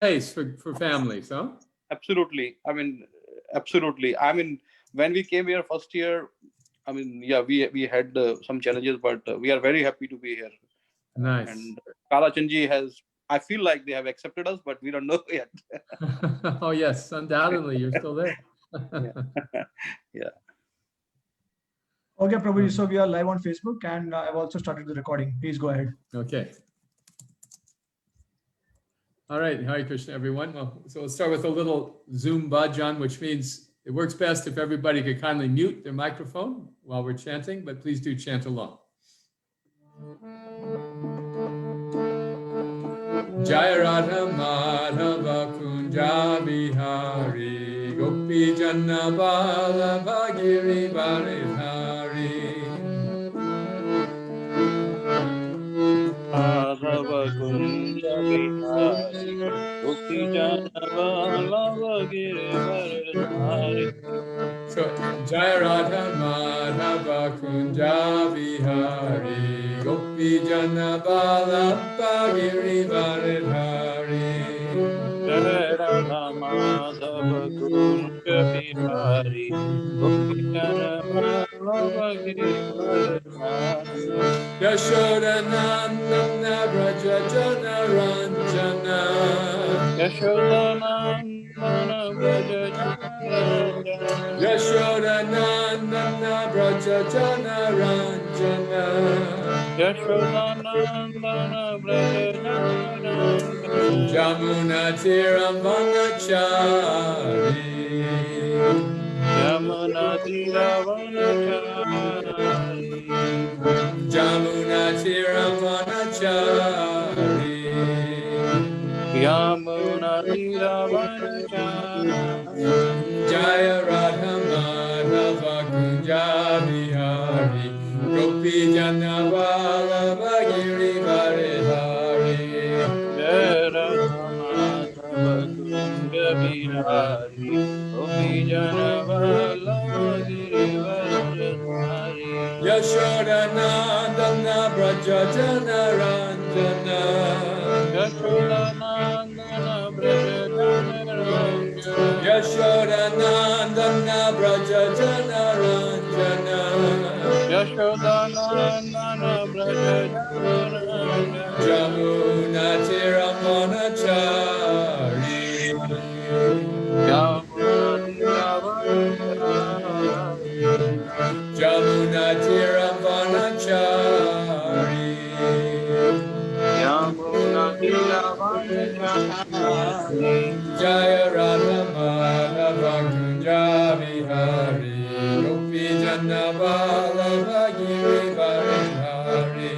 place for families, huh? Absolutely. Absolutely. When we came here first year, yeah, we had some challenges, but we are very happy to be here. Nice. And Kalachandji I feel like they have accepted us, but we don't know yet. Oh, yes, undoubtedly. You're still there. Yeah. Okay, Prabhuji, so we are live on Facebook and I've also started the recording. Please go ahead. Okay. All right. Hare Krishna, everyone. Well, so we'll start with a little Zoom bhajan, which means it works best if everybody could kindly mute their microphone while we're chanting, but please do chant along. Jaya Radha Madhava Kunja Bihari Gopi Janna Vallabha Giri Varidhari Madhava Kunja Bihari Gopi Janna Vallabha Giri Varidhari. So Jaya Radha Madhava Kunja Bihari Gopi Janna Vallabha Giri Varidhari Jaya Radha Madhava Kunja Bihari Gopi Janna Vallabha Giri Varidhari. Yashodanandana Braja Jana Ranjana Yashodanandana Braja Jana Yashodanandana Braja Jana Ranjana Yashodanandana Braja Jana Jamuna Tiram Vanachari Yamuna Tiravanachari Jamuna Tiram Vanachari Yamuna Tiravanachari Jaya Radha Madhava Kunja Bihari Gopi Jana Vallabha Giri Varidhari Jaya Radha Madhava Kunja Bihari Gopi Jana Vallabha Giri Varidhari Yashodanandana Braja Jana Ranjana Yashodanandana Braja Jana Ranjana Yashodanandana Braja Jana Ranjana Yashodanandana Braja Jana Ranjana Jamuna Tiramanachari Yamuna Tiravanachari Jamuna Tiramanachari Yamuna Tiravanachari Jaya Radha Madhava Kunja Bihari Gopi Janna Vallabha Giri Varidhari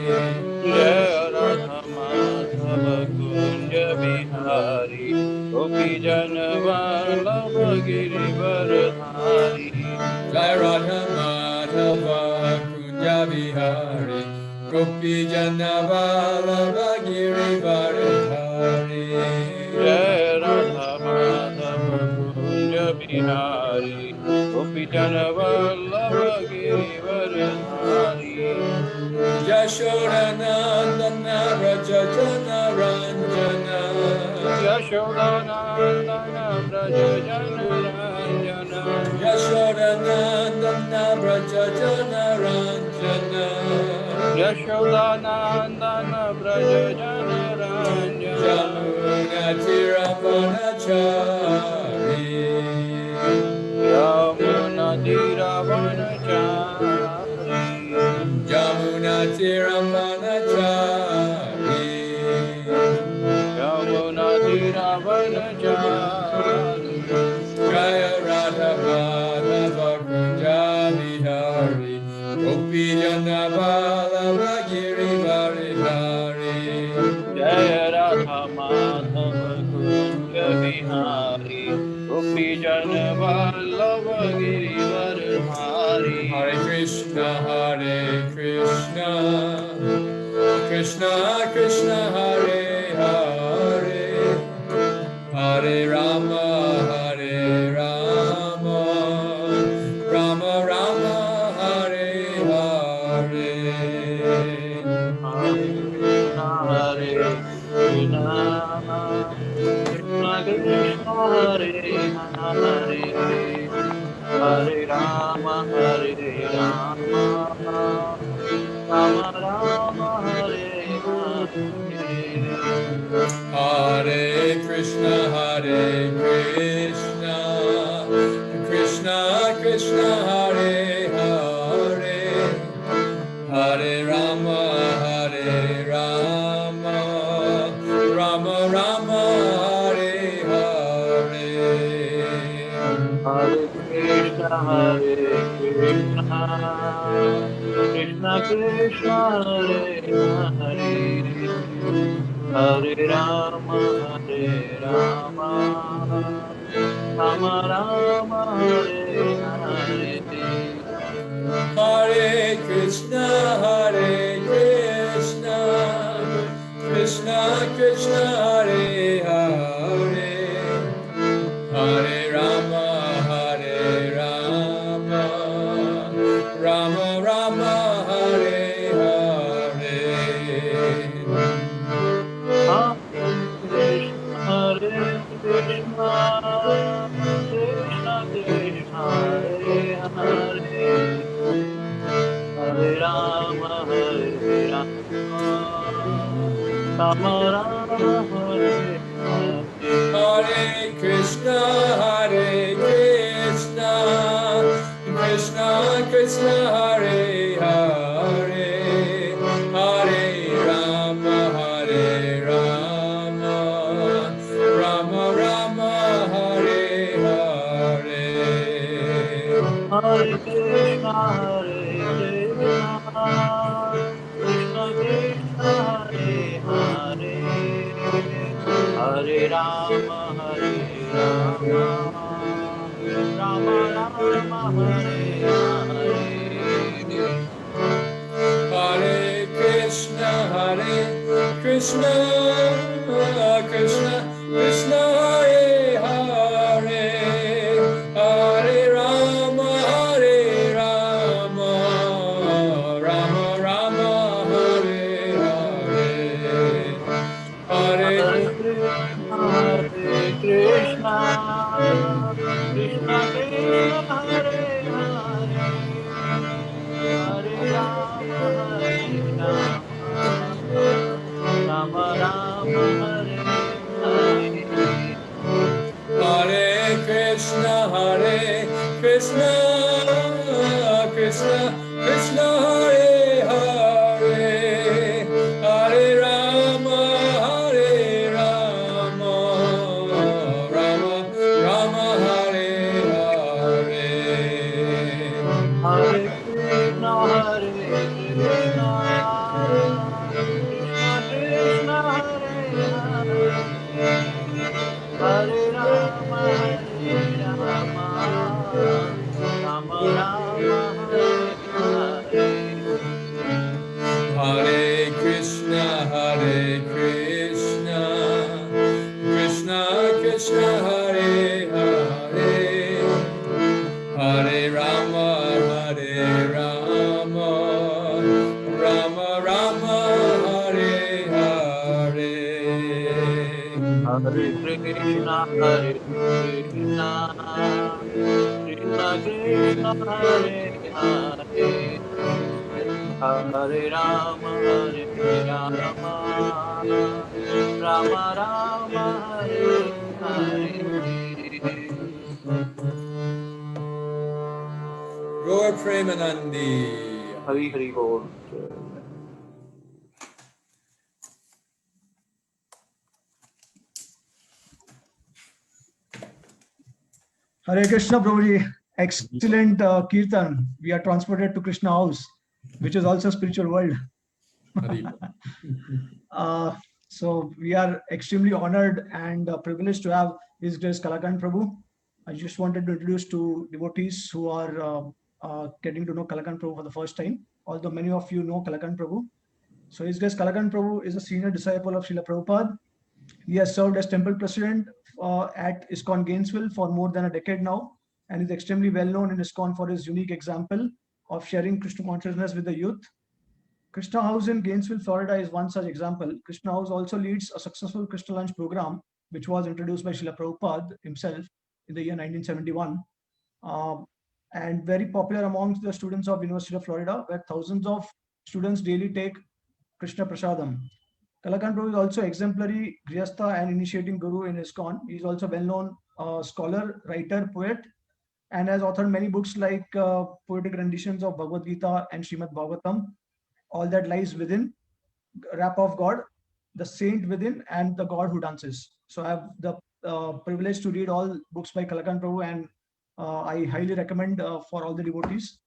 Jaya Radha Madhava Kunja Bihari Gopi Jana Vallabha Giri Varidhari Jaya Radha Madhava Kunja Bihari Gopi Janna Vallabha Giri Varidhari Jaya Radha Madhava Kunja Bihari Gopi Jana Vallabha Giri Varidhari Yashodanandana Braja Jana Ranjana Yashodanandana Braja Jana Ranjana Yashodanandana Braja Jana Ranjana Yashodanandana Braja Jana Ranjana Jamuna Tiravanachari Yamuna Tiravanachari Jamuna Tiravanachari Yamuna Tiravanachari Jaya Radha Madhava Kunja Bihari Gopi Jana Vallabha Giri Varidhari Jaya Radha Madhava Kunja Bihari Gopi Jana Vallabha Giri Varidhari Hare Krishna Krishna Krishna Hare Hare Hare Rama Rama Rama Hare Hare Hare Krishna Krishna Hare Hare Hare Rama Rama Rama Hare Hare Hare Krishna, Krishna Krishna, Hare Hare, Hare Rama, Rama Rama, Hare Hare. Hare Krishna, Krishna Krishna, Hare Hare, Hare Rama, Rama Rama, Hare Hare. Hare Krishna, Krishna Krishna, Hare Hare, Hare Rama, Rama Rama, Hare Hare. Hare Krishna, Krishna Krishna, Hare Hare, Hare Rama, Rama Rama, Hare Hare. Hare Krishna, Krishna Krishna, Hare Hare, Hare Rama, Rama Rama, Hare Hare. Hare Krishna, Krishna Krishna, Hare Hare, Hare Rama, Rama Rama, Hare Hare. Hare Krishna, Krishna Krishna, Hare Hare, Hare Rama, Rama Rama, Hare Hare. Hare Hare Krishna, Krishna Krishna, Hare Hare, Hare Rama, Rama Rama, Hare Hare. Hare Krishna, Krishna Krishna, Hare Hare, Hare Rama, Rama Rama, Hare Hare. Hare Krishna, Krishna Krishna, Hare Hare, Hare Rama, Rama Rama, Hare Hare. Hare Krishna, Krishna Krishna, Hare Hare, Hare Rama, Rama Rama, Hare Hare. Hare Krishna, Krishna Krishna, Hare Hare, Hare Rama, Rama Rama, Hare Hare. Gaur Premanandi. Hari Hari Bol. Hare Krishna, Prabhuji. Excellent kirtan. We are transported to Krishna house, which is also spiritual world. So we are extremely honored and privileged to have His Grace Kalakantha Prabhu. I just wanted to introduce to devotees who are getting to know Kalakantha Prabhu for the first time, although many of you know Kalakantha Prabhu. So His Grace Kalakantha Prabhu is a senior disciple of Srila Prabhupada. He has served as temple president at ISKCON Gainesville for more than a decade now, and is extremely well known in ISKCON for his unique example of sharing Krishna consciousness with the youth. Krishna House in Gainesville, Florida is one such example. Krishna House also leads a successful Krishna Lunch program which was introduced by Srila Prabhupada himself in the year 1971, and very popular amongst the students of University of Florida, where thousands of students daily take Krishna Prasadam. Kalakantha Prabhu is also exemplary Grihastha and initiating guru in ISKCON. He is also well-known scholar, writer, poet, and has authored many books like poetic renditions of Bhagavad Gita and Srimad Bhagavatam, All That Lies Within, Rap of God, The Saint Within, and The God Who Dances. So I have the privilege to read all books by Kalakantha Prabhu, and I highly recommend for all the devotees.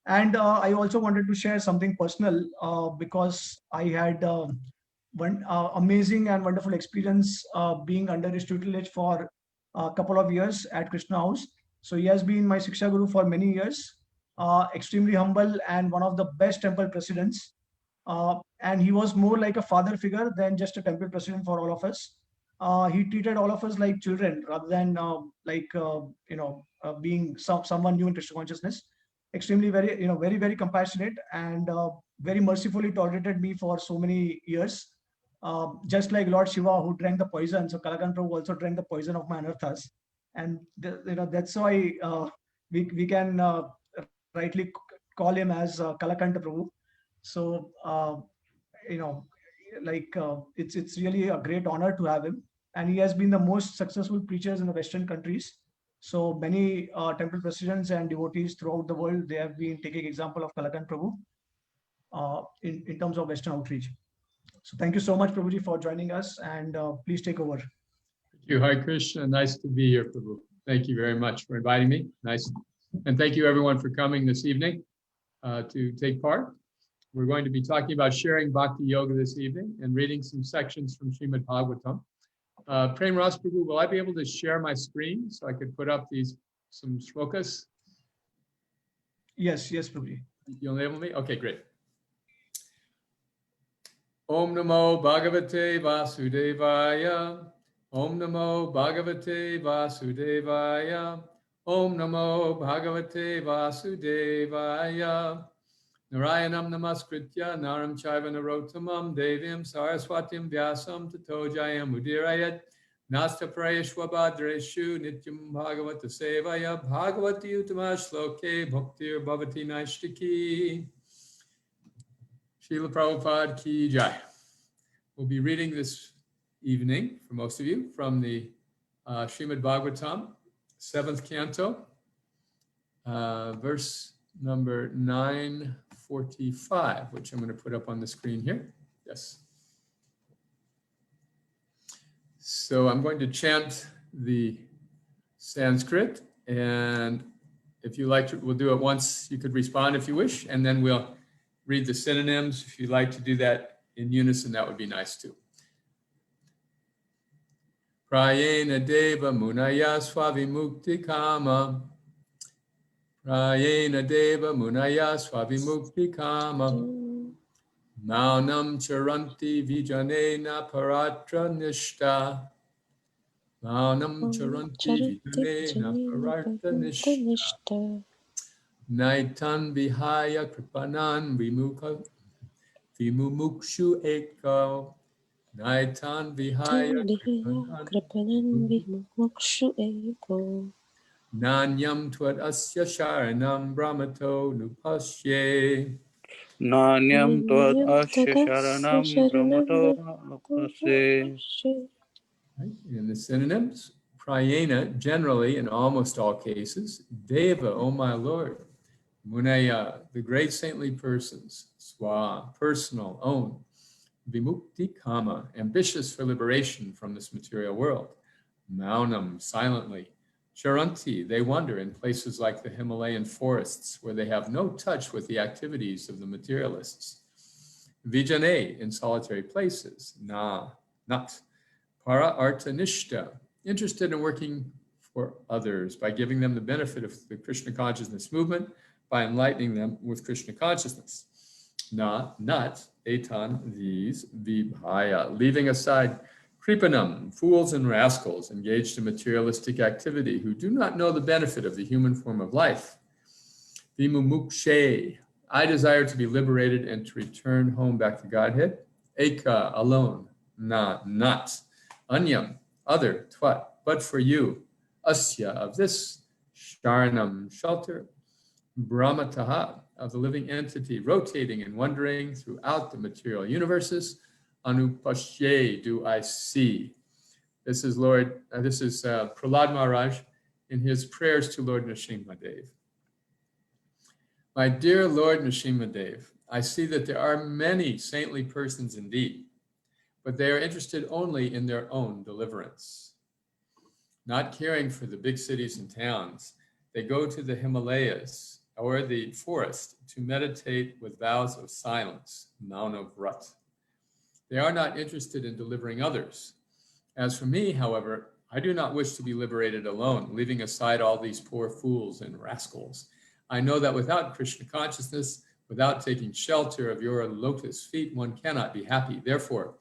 And I also wanted to share something personal because I had one amazing and wonderful experience being under his tutelage for a couple of years at Krishna House. So he has been my Siksha Guru for many years, extremely humble and one of the best temple presidents. And he was more like a father figure than just a temple president for all of us. He treated all of us like children rather than being someone new in Krishna consciousness. Extremely very compassionate, and very mercifully tolerated me for so many years. Just like Lord Shiva, who drank the poison, so Kalakantha Prabhu also drank the poison of my anarthas, and that's why we can rightly call him as Kalakantha Prabhu. So it's really a great honor to have him, and he has been the most successful preachers in the Western countries. So many temple presidents and devotees throughout the world, they have been taking example of Kalakantha Prabhu in terms of Western outreach. So thank you so much, Prabhuji, for joining us, and please take over. Thank you, Hare Krishna. Nice to be here, Prabhu. Thank you very much for inviting me. Nice. And thank you everyone for coming this evening to take part. We're going to be talking about sharing Bhakti Yoga this evening and reading some sections from Srimad Bhagavatam. Prem Ras Prabhu, will I be able to share my screen so I could put up some shlokas? Yes, Prabhuji. You'll enable me? Okay, great. Om Namo Bhagavate Vasudevaya. Om Namo Bhagavate Vasudevaya. Om Namo Bhagavate Vasudevaya. Narayanam Namaskritya Naram Chaiva Narottamam Devim Saraswatim Vyasam Tato Jayam Udirayat Nasta Prayeshwabhadreshu Nityam Bhagavata Sevaya Bhagavati Uttama Shloke Bhaktir Bhavati Naishtiki. Srila Prabhupada Ki Jai. We'll be reading this evening, for most of you, from the Srimad Bhagavatam, 7th canto, verse number 945, which I'm going to put up on the screen here. Yes. So I'm going to chant the Sanskrit, and if you like to, we'll do it once. You could respond if you wish, and then we'll read the synonyms. If you'd like to do that in unison, that would be nice too. Prayena Deva Munaya Swavimukti Kama. Prayena Deva Munaya Swavimukti Kama. Maunam Charanti Vijanena Paratra Nishta. Maunam Charanti Vijanena Paratra Nishta. Naitan Vihaya Kripanan Vimumukshu Eko. Naitan Vihaya Kripanan Vimumukshu Eko. Nanyam Tvad Asya Sharanam Brahmato Nupasye. Nanyam Tvad Asya Sharanam Brahmato Nupasye. In the synonyms, Prayena, generally in almost all cases, Deva, oh my Lord, Munaya, the great saintly persons, Swa, personal, own, Vimukti Kama, ambitious for liberation from this material world, Maunam, silently, Charanti, they wander in places like the Himalayan forests where they have no touch with the activities of the materialists. Vijane, in solitary places, not. Para Arta Nishta, interested in working for others by giving them the benefit of the Krishna consciousness movement, by enlightening them with Krishna consciousness. Not etan, these, vibhaya, leaving aside kripanam, fools and rascals engaged in materialistic activity who do not know the benefit of the human form of life. Vimumukshe, I desire to be liberated and to return home back to Godhead. Eka, alone. Not. Anyam, other, twat, but for you, asya, of this, sharanam, shelter, brahmataha, of the living entity, rotating and wandering throughout the material universes, anupashye, do I see. This is Prahlad Maharaj in his prayers to Lord Nrsimhadev. My dear Lord Nrsimhadev, I see that there are many saintly persons indeed, but they are interested only in their own deliverance. Not caring for the big cities and towns, they go to the Himalayas or the forest to meditate with vows of silence, mauna vrat. They are not interested in delivering others. As for me, however, I do not wish to be liberated alone, leaving aside all these poor fools and rascals. I know that without Krishna consciousness, without taking shelter of your lotus feet, one cannot be happy. Therefore,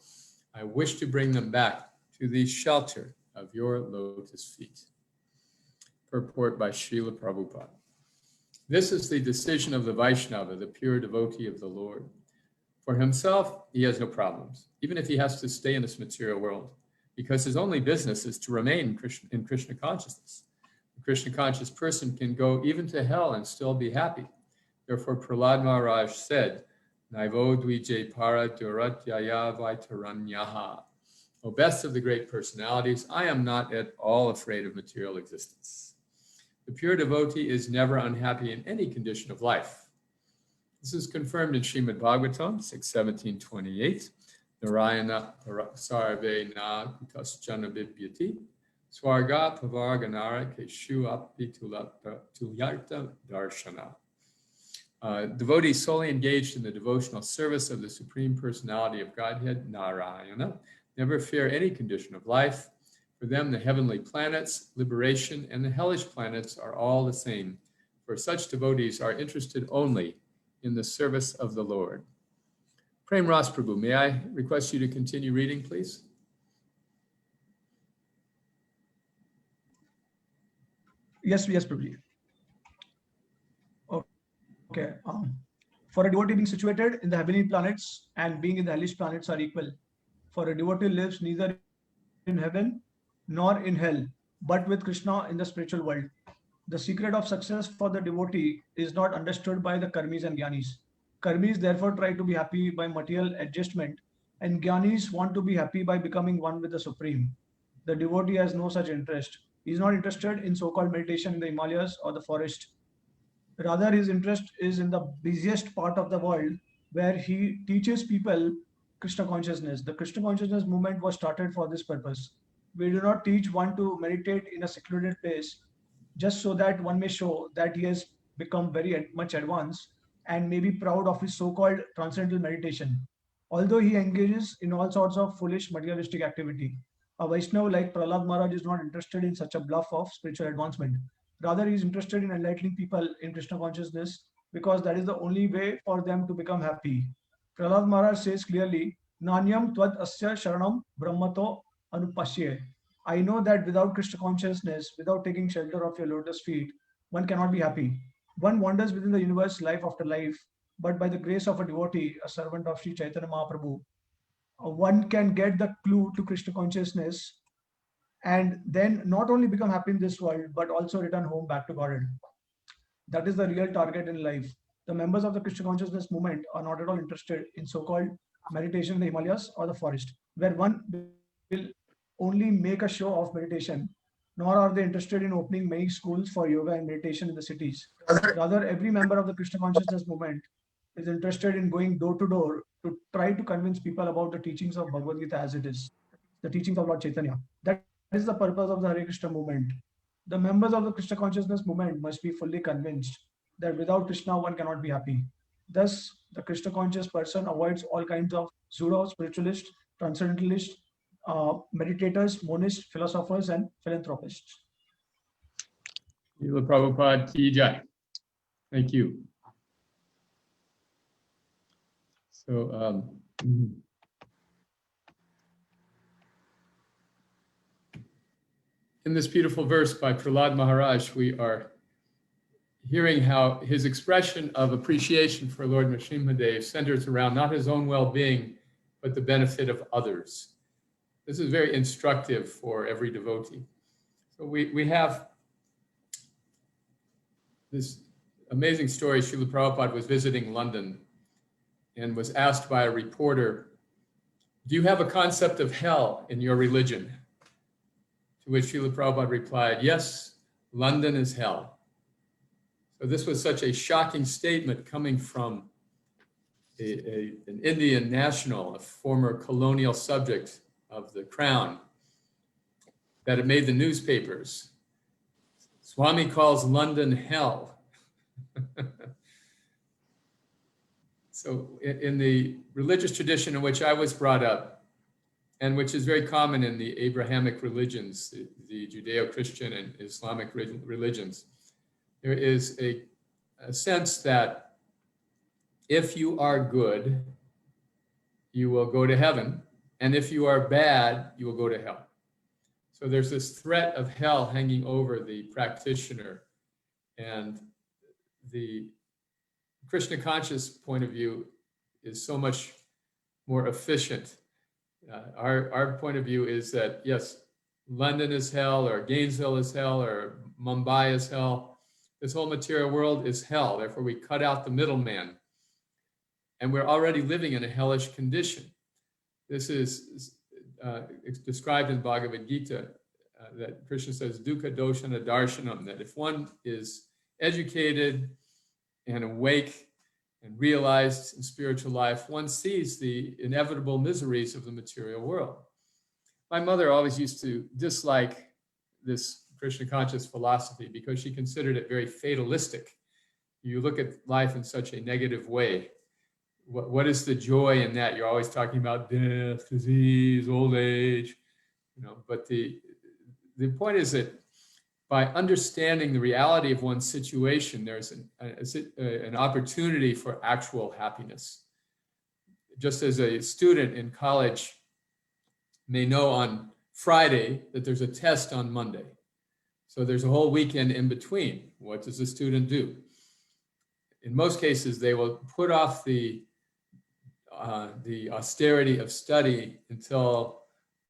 I wish to bring them back to the shelter of your lotus feet. Purport by Srila Prabhupada. This is the decision of the Vaishnava, the pure devotee of the Lord. For himself, he has no problems, even if he has to stay in this material world, because his only business is to remain in Krishna consciousness. A Krishna conscious person can go even to hell and still be happy. Therefore, Prahlad Maharaj said, Naivo dvije para duratyaya vaitaranyaha. O best of the great personalities, I am not at all afraid of material existence. The pure devotee is never unhappy in any condition of life. This is confirmed in Srimad Bhagavatam 6:17-28. Narayana sarve na kutaschana bibhyati swarga pavarganara keshu api tulyarta darshana. Devotees solely engaged in the devotional service of the Supreme Personality of Godhead, Narayana, never fear any condition of life. For them, the heavenly planets, liberation, and the hellish planets are all the same, for such devotees are interested only in the service of the Lord. Prem Ras Prabhu, may I request you to continue reading, please? Yes, Prabhu. Okay. For a devotee, being situated in the heavenly planets and being in the hellish planets are equal. For a devotee lives neither in heaven nor in hell, but with Krishna in the spiritual world. The secret of success for the devotee is not understood by the karmis and gyanis. Karmis therefore try to be happy by material adjustment, and gyanis want to be happy by becoming one with the Supreme. The devotee has no such interest. He is not interested in so-called meditation in the Himalayas or the forest. Rather, his interest is in the busiest part of the world where he teaches people Krishna consciousness. The Krishna consciousness movement was started for this purpose. We do not teach one to meditate in a secluded place just so that one may show that he has become very much advanced and may be proud of his so-called transcendental meditation. Although he engages in all sorts of foolish materialistic activity, a Vaishnava like Prahlad Maharaj is not interested in such a bluff of spiritual advancement. Rather, he is interested in enlightening people in Krishna consciousness because that is the only way for them to become happy. Prahlad Maharaj says clearly, Nanyam tvad asya sharanam brahmato anupashye. I know that without Krishna consciousness, without taking shelter of your lotus feet, one cannot be happy. One wanders within the universe life after life, but by the grace of a devotee, a servant of Sri Chaitanya Mahaprabhu, one can get the clue to Krishna consciousness and then not only become happy in this world, but also return home back to Godhead. That is the real target in life. The members of the Krishna consciousness movement are not at all interested in so-called meditation in the Himalayas or the forest, where one will only make a show of meditation, nor are they interested in opening many schools for yoga and meditation in the cities. Rather, every member of the Krishna consciousness movement is interested in going door to door to try to convince people about the teachings of Bhagavad Gita as it is, the teachings of Lord Chaitanya. That is the purpose of the Hare Krishna movement. The members of the Krishna consciousness movement must be fully convinced that without Krishna one cannot be happy. Thus, the Krishna conscious person avoids all kinds of pseudo spiritualists, transcendentalists, meditators, monists, philosophers, and philanthropists. Srila Prabhupada ki jai. Thank you. So, in this beautiful verse by Prahlad Maharaj, we are hearing how his expression of appreciation for Lord Nrsimhadev centers around not his own well-being, but the benefit of others. this is very instructive for every devotee. So we have this amazing story. Srila Prabhupada was visiting London and was asked by a reporter, "Do you have a concept of hell in your religion?" To which Srila Prabhupada replied, "Yes, London is hell." So this was such a shocking statement coming from an Indian national, a former colonial subject of the crown, that it made the newspapers. Swami calls London hell. So in the religious tradition in which I was brought up, and which is very common in the Abrahamic religions, the Judeo-Christian and Islamic religions, there is a sense that if you are good, you will go to heaven, and if you are bad, you will go to hell. So there's this threat of hell hanging over the practitioner, and the Krishna conscious point of view is so much more efficient. Our point of view is that, yes, London is hell, or Gainesville is hell, or Mumbai is hell. This whole material world is hell. Therefore, we cut out the middleman. And we're already living in a hellish condition. This is described in Bhagavad Gita, that Krishna says, dukkha doshana darshanam, that if one is educated and awake and realized in spiritual life, one sees the inevitable miseries of the material world. My mother always used to dislike this Krishna conscious philosophy because she considered it very fatalistic. You look at life in such a negative way. What is the joy in that? You're always talking about death, disease, old age, but the point is that by understanding the reality of one's situation, there's an opportunity for actual happiness. Just as a student in college may know on Friday that there's a test on Monday. So there's a whole weekend in between. What does the student do? In most cases, they will put off the austerity of study until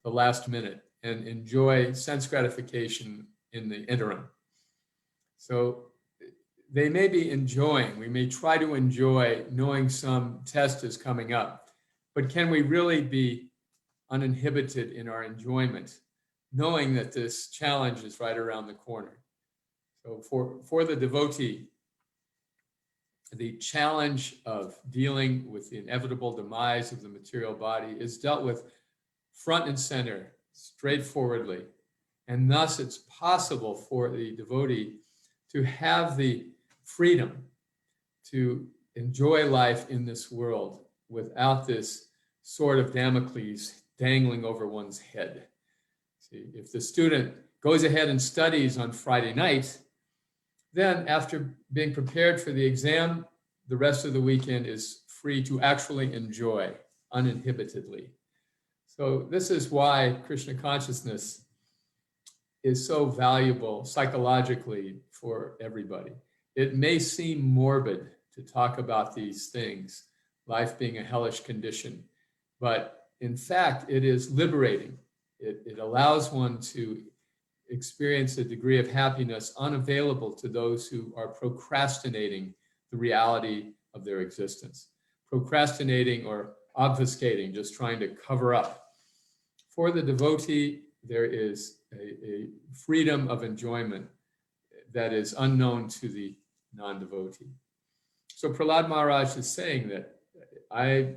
the last minute and enjoy sense gratification in the interim. So they may be enjoying, we may try to enjoy knowing some test is coming up, but can we really be uninhibited in our enjoyment, knowing that this challenge is right around the corner? So for the devotee, the challenge of dealing with the inevitable demise of the material body is dealt with front and center, straightforwardly. And thus it's possible for the devotee to have the freedom to enjoy life in this world without this sword of Damocles dangling over one's head. See, if the student goes ahead and studies on Friday night, then after being prepared for the exam, the rest of the weekend is free to actually enjoy uninhibitedly. So this is why Krishna consciousness is so valuable psychologically for everybody. It may seem morbid to talk about these things, life being a hellish condition, but in fact, it is liberating. It allows one to experience a degree of happiness unavailable to those who are procrastinating the reality of their existence, procrastinating or obfuscating, just trying to cover up. For the devotee, there is a freedom of enjoyment that is unknown to the non-devotee. So Prahlad Maharaj is saying that I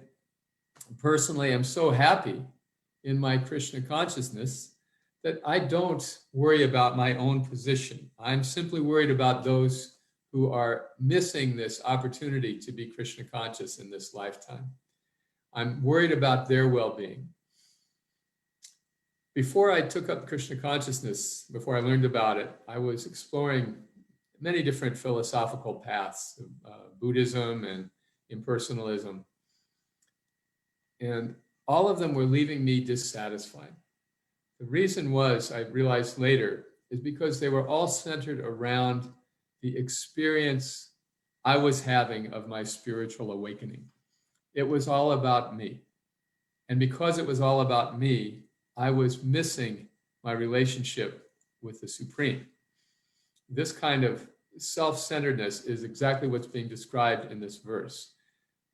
personally am so happy in my Krishna consciousness that I don't worry about my own position. I'm simply worried about those who are missing this opportunity to be Krishna conscious in this lifetime. I'm worried about their well-being. Before I took up Krishna consciousness, before I learned about it, I was exploring many different philosophical paths, Buddhism and impersonalism. And all of them were leaving me dissatisfied. The reason was, I realized later, is because they were all centered around the experience I was having of my spiritual awakening. It was all about me. And because it was all about me, I was missing my relationship with the Supreme. This kind of self-centeredness is exactly what's being described in this verse.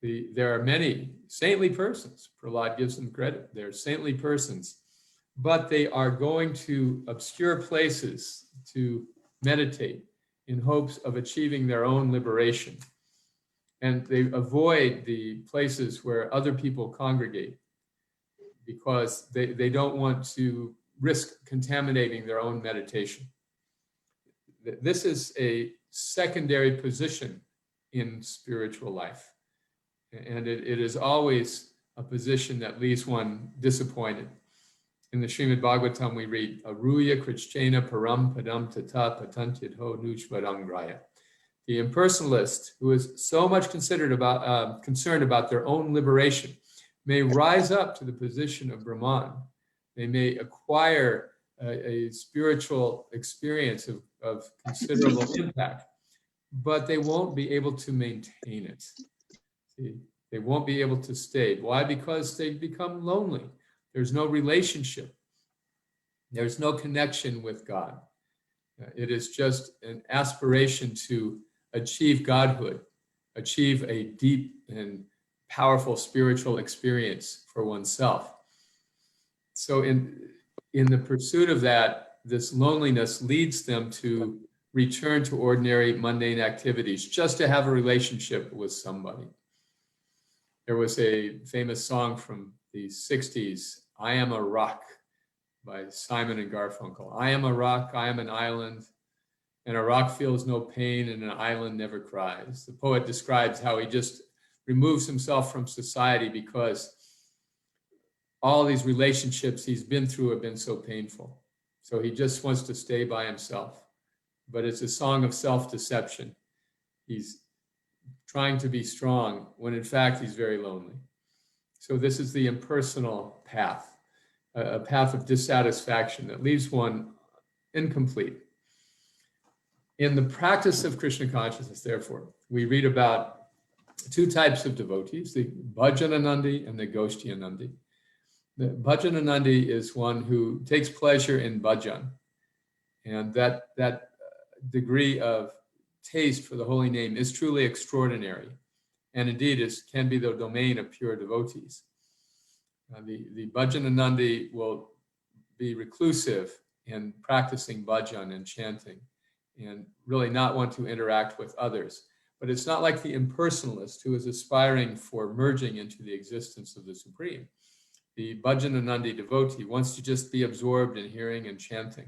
There are many saintly persons. Prahlad gives them credit. They're saintly persons, but they are going to obscure places to meditate in hopes of achieving their own liberation. And they avoid the places where other people congregate because they don't want to risk contaminating their own meditation. This is a secondary position in spiritual life. And it is always a position that leaves one disappointed. In the Srimad Bhagavatam, we read, Aruya Krishna Param Padam Tata Patantid Ho Nushvadam Graya. The impersonalist, who is so much concerned about their own liberation, may rise up to the position of Brahman. They may acquire a spiritual experience of considerable impact, but they won't be able to maintain it. See, they won't be able to stay. Why? Because they become lonely. There's no relationship. There's no connection with God. It is just an aspiration to achieve godhood, achieve a deep and powerful spiritual experience for oneself. So in the pursuit of that, this loneliness leads them to return to ordinary mundane activities just to have a relationship with somebody. There was a famous song from the 60s, I Am a Rock, by Simon and Garfunkel. I am a rock, I am an island, and a rock feels no pain and an island never cries. The poet describes how he just removes himself from society because all these relationships he's been through have been so painful. So he just wants to stay by himself. But it's a song of self-deception. He's trying to be strong when in fact he's very lonely. So this is the impersonal path, a path of dissatisfaction that leaves one incomplete. In the practice of Krishna consciousness, therefore, we read about two types of devotees, the Bhajanandi and the Goshtianandi. The Bhajanandi is one who takes pleasure in bhajan, and that degree of taste for the holy name is truly extraordinary, and indeed can be the domain of pure devotees. The Bhajanandi will be reclusive in practicing bhajan and chanting, and really not want to interact with others. But it's not like the impersonalist who is aspiring for merging into the existence of the Supreme. The Bhajanandi devotee wants to just be absorbed in hearing and chanting,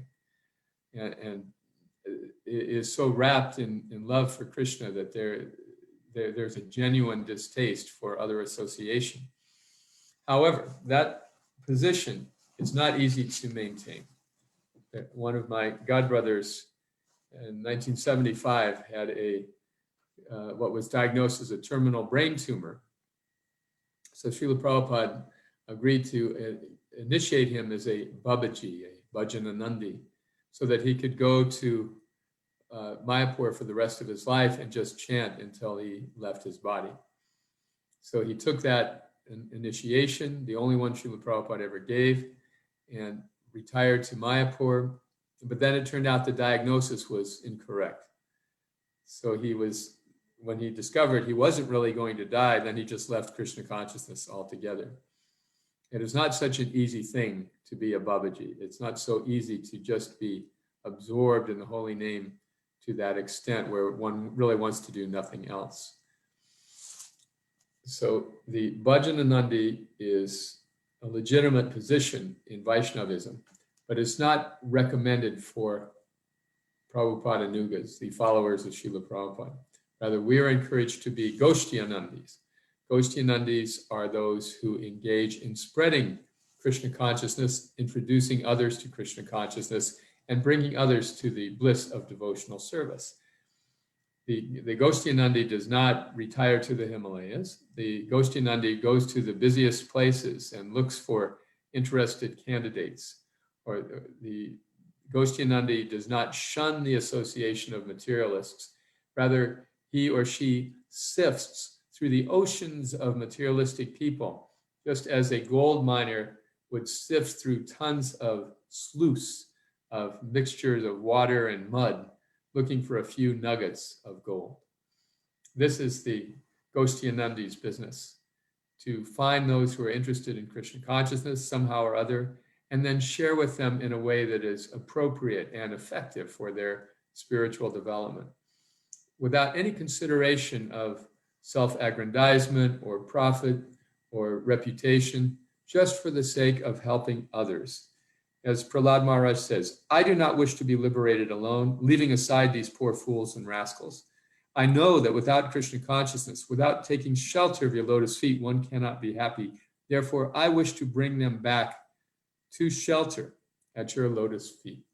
and is so wrapped in love for Krishna that there's a genuine distaste for other association. However, that position is not easy to maintain. One of my godbrothers in 1975 had what was diagnosed as a terminal brain tumor. So Srila Prabhupada agreed to initiate him as a Babaji, a Bhajanandi, so that he could go to Mayapur for the rest of his life and just chant until he left his body. So he took that initiation, the only one Srila Prabhupada ever gave, and retired to Mayapur. But then it turned out the diagnosis was incorrect. So when he discovered he wasn't really going to die, then he just left Krishna consciousness altogether. It is not such an easy thing to be a Babaji. It's not so easy to just be absorbed in the holy name to that extent where one really wants to do nothing else. So the Bhajanandi is a legitimate position in Vaishnavism, but it's not recommended for Prabhupada Nugas, the followers of Srila Prabhupada. Rather, we are encouraged to be Goshtianandis. Goshtianandis are those who engage in spreading Krishna consciousness, introducing others to Krishna consciousness, and bringing others to the bliss of devotional service. The Goshtianandi does not retire to the Himalayas. The Goshtianandi goes to the busiest places and looks for interested candidates. Or the Goshtianandi does not shun the association of materialists. Rather, he or she sifts through the oceans of materialistic people, just as a gold miner would sift through tons of sloughs of mixtures of water and mud, looking for a few nuggets of gold. This is the Yanundi's business, to find those who are interested in Krishna consciousness somehow or other, and then share with them in a way that is appropriate and effective for their spiritual development, without any consideration of self-aggrandizement or profit or reputation, just for the sake of helping others. As Prahlad Maharaj says, I do not wish to be liberated alone, leaving aside these poor fools and rascals. I know that without Krishna consciousness, without taking shelter of your lotus feet, one cannot be happy. Therefore, I wish to bring them back to shelter at your lotus feet.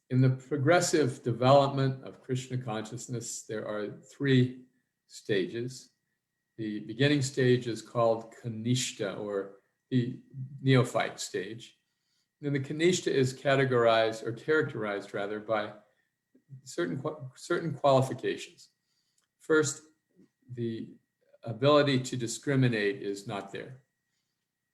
In the progressive development of Krishna consciousness, there are 3 stages. The beginning stage is called Kanishta, or the Neophyte stage. And the Kanishta is characterized by certain qualifications. First, the ability to discriminate is not there.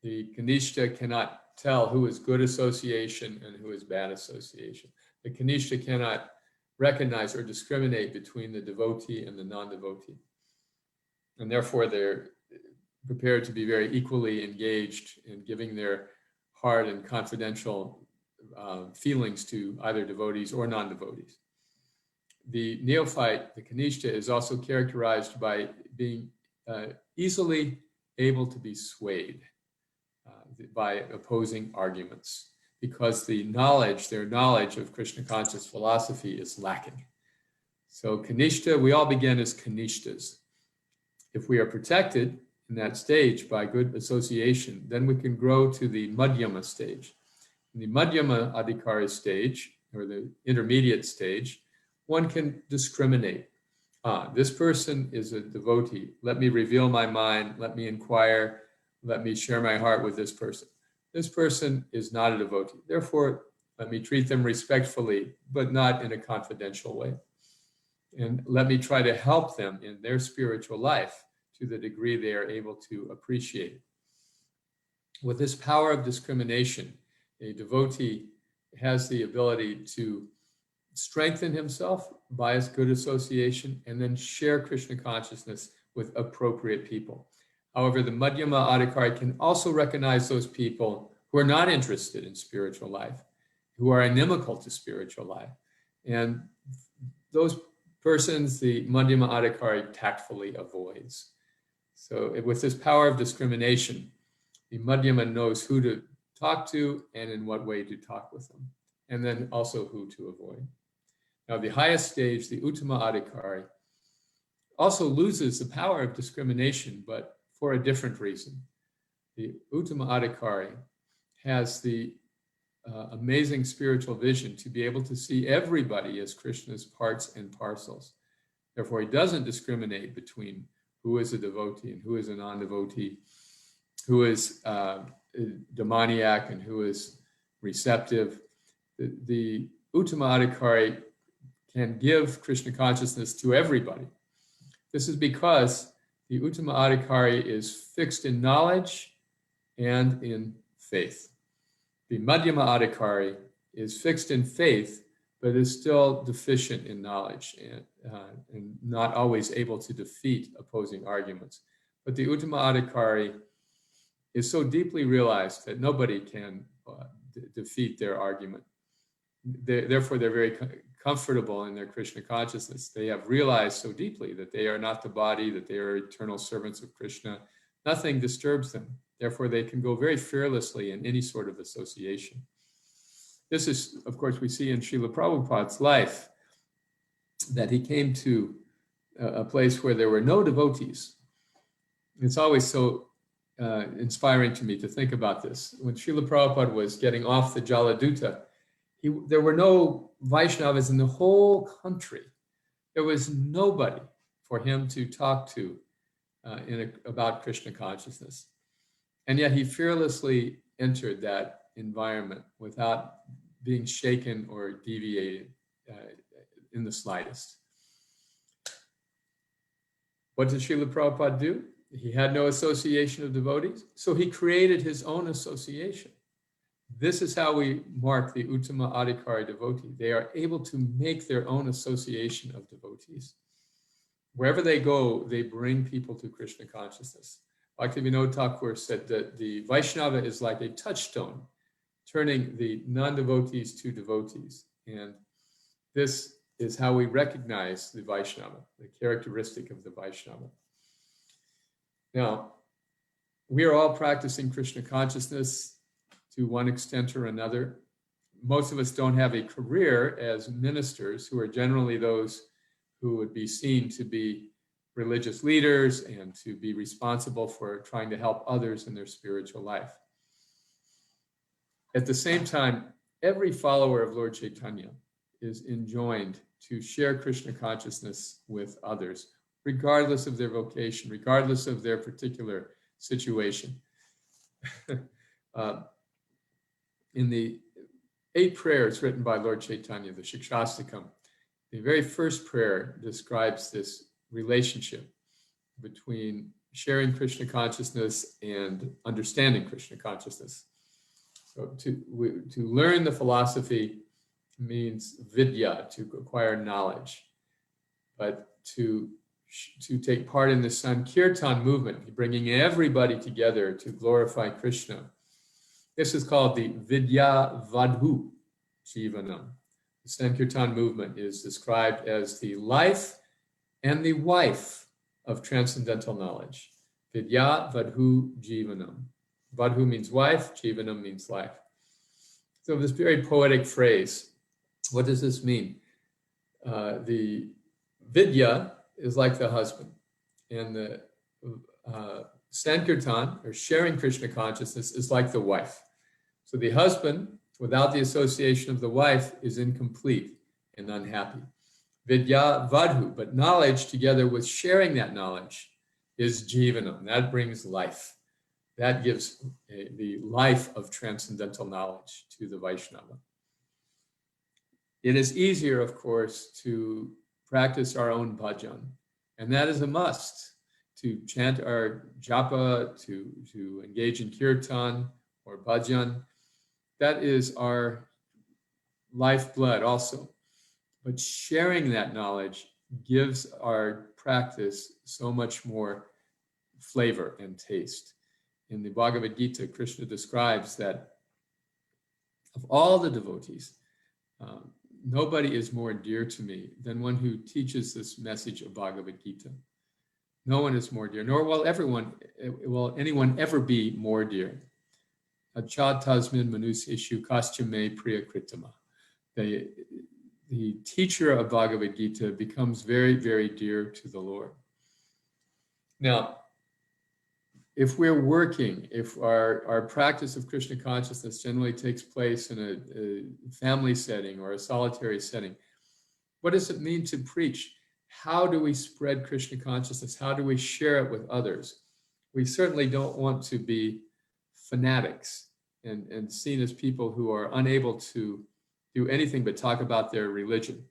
The Kanishta cannot tell who is good association and who is bad association. The Kanishta cannot recognize or discriminate between the devotee and the non-devotee. And therefore, they're prepared to be very equally engaged in giving their heart and confidential feelings to either devotees or non-devotees. The neophyte, the Kanishta, is also characterized by being easily able to be swayed by opposing arguments, because their knowledge of Krishna conscious philosophy is lacking. So Kanishta, we all begin as Kanishtas. If we are protected in that stage by good association, then we can grow to the Madhyama stage. In the Madhyama Adhikari stage, or the intermediate stage, one can discriminate. This person is a devotee. Let me reveal my mind. Let me inquire. Let me share my heart with this person. This person is not a devotee. Therefore, let me treat them respectfully, but not in a confidential way. And let me try to help them in their spiritual life to the degree they are able to appreciate it. With this power of discrimination, a devotee has the ability to strengthen himself by his good association and then share Krishna consciousness with appropriate people. However, the Madhyama Adhikari can also recognize those people who are not interested in spiritual life, who are inimical to spiritual life. And those persons, the Madhyama Adhikari tactfully avoids. So with this power of discrimination, the Madhyama knows who to talk to and in what way to talk with them, and then also who to avoid. Now, the highest stage, the Uttama Adhikari, also loses the power of discrimination, but for a different reason. The Uttama Adhikari has the amazing spiritual vision to be able to see everybody as Krishna's parts and parcels. Therefore, he doesn't discriminate between who is a devotee and who is a non-devotee, who is demoniac and who is receptive. The Uttama Adhikari can give Krishna consciousness to everybody. This is because the Uttama Adhikari is fixed in knowledge and in faith. The Madhyama Adhikari is fixed in faith, but is still deficient in knowledge and not always able to defeat opposing arguments. But the Uttama Adhikari is so deeply realized that nobody can defeat their argument. Therefore, they're very comfortable in their Krishna consciousness. They have realized so deeply that they are not the body, that they are eternal servants of Krishna. Nothing disturbs them. Therefore, they can go very fearlessly in any sort of association. This is, of course, we see in Srila Prabhupada's life, that he came to a place where there were no devotees. It's always so inspiring to me to think about this. When Srila Prabhupada was getting off the Jaladuta, there were no Vaishnavas in the whole country. There was nobody for him to talk to about Krishna consciousness. And yet he fearlessly entered that environment without being shaken or deviated in the slightest. What did Srila Prabhupada do? he had no association of devotees, so he created his own association. This is how we mark the Uttama Adhikari devotee. They are able to make their own association of devotees. Wherever they go, they bring people to Krishna consciousness. Bhaktivinoda Thakur said that the Vaishnava is like a touchstone, turning the non-devotees to devotees. And this is how we recognize the Vaishnava, the characteristic of the Vaishnava. Now, we are all practicing Krishna consciousness to one extent or another. Most of us don't have a career as ministers, who are generally those who would be seen to be religious leaders and to be responsible for trying to help others in their spiritual life. At the same time, every follower of Lord Chaitanya is enjoined to share Krishna consciousness with others, regardless of their vocation, regardless of their particular situation. In the 8 prayers written by Lord Chaitanya, the Shikshastakam, the very first prayer describes this relationship between sharing Krishna consciousness and understanding Krishna consciousness. So to learn the philosophy means vidya, to acquire knowledge, but to take part in the Sankirtan movement, bringing everybody together to glorify Krishna. This is called the Vidya Vadhu Jivanam. The Sankirtan movement is described as the life and the wife of transcendental knowledge. Vidya Vadhu Jivanam. Vadhu means wife, Jivanam means life. So this very poetic phrase, what does this mean? The Vidya is like the husband, and the Sankirtan, or sharing Krishna consciousness, is like the wife. So the husband, without the association of the wife, is incomplete and unhappy. Vidya Vadhu, but knowledge together with sharing that knowledge is jivanam. That brings life. That gives the life of transcendental knowledge to the Vaishnava. It is easier, of course, to practice our own bhajan, and that is a must. To chant our japa, to engage in kirtan or bhajan, that is our lifeblood also. But sharing that knowledge gives our practice so much more flavor and taste. In the Bhagavad Gita, Krishna describes that of all the devotees, nobody is more dear to me than one who teaches this message of Bhagavad Gita. No one is more dear, nor will anyone ever be more dear. Achat tasmin manusyeshu kaschame priya kritama. The teacher of Bhagavad Gita becomes very, very dear to the Lord. Now, if we're working, if our practice of Krishna consciousness generally takes place in a family setting or a solitary setting, what does it mean to preach? How do we spread Krishna consciousness? How do we share it with others? We certainly don't want to be fanatics and seen as people who are unable to do anything but talk about their religion.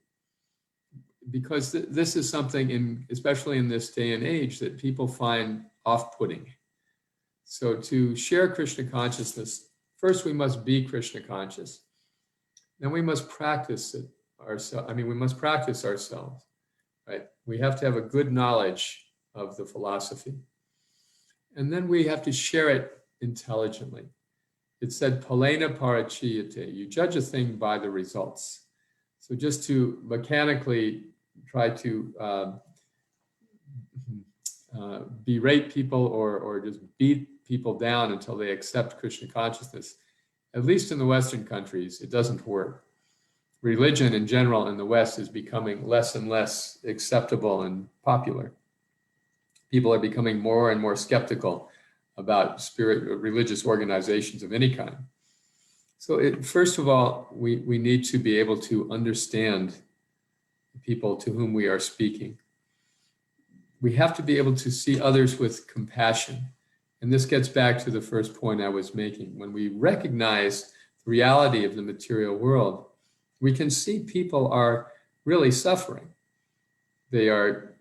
Because this is something, especially in this day and age, that people find off-putting. So to share Krishna consciousness, first we must be Krishna conscious. Then we must practice it ourselves. We must practice ourselves, right? We have to have a good knowledge of the philosophy. And then we have to share it intelligently. It said, palena parachiyate, you judge a thing by the results. So just to mechanically try to berate people or just beat people down until they accept Krishna consciousness, at least in the Western countries, it doesn't work. Religion in general in the West is becoming less and less acceptable and popular. People are becoming more and more skeptical about religious organizations of any kind. So first of all, we need to be able to understand the people to whom we are speaking. We have to be able to see others with compassion. And this gets back to the first point I was making. When we recognize the reality of the material world, we can see people are really suffering. They are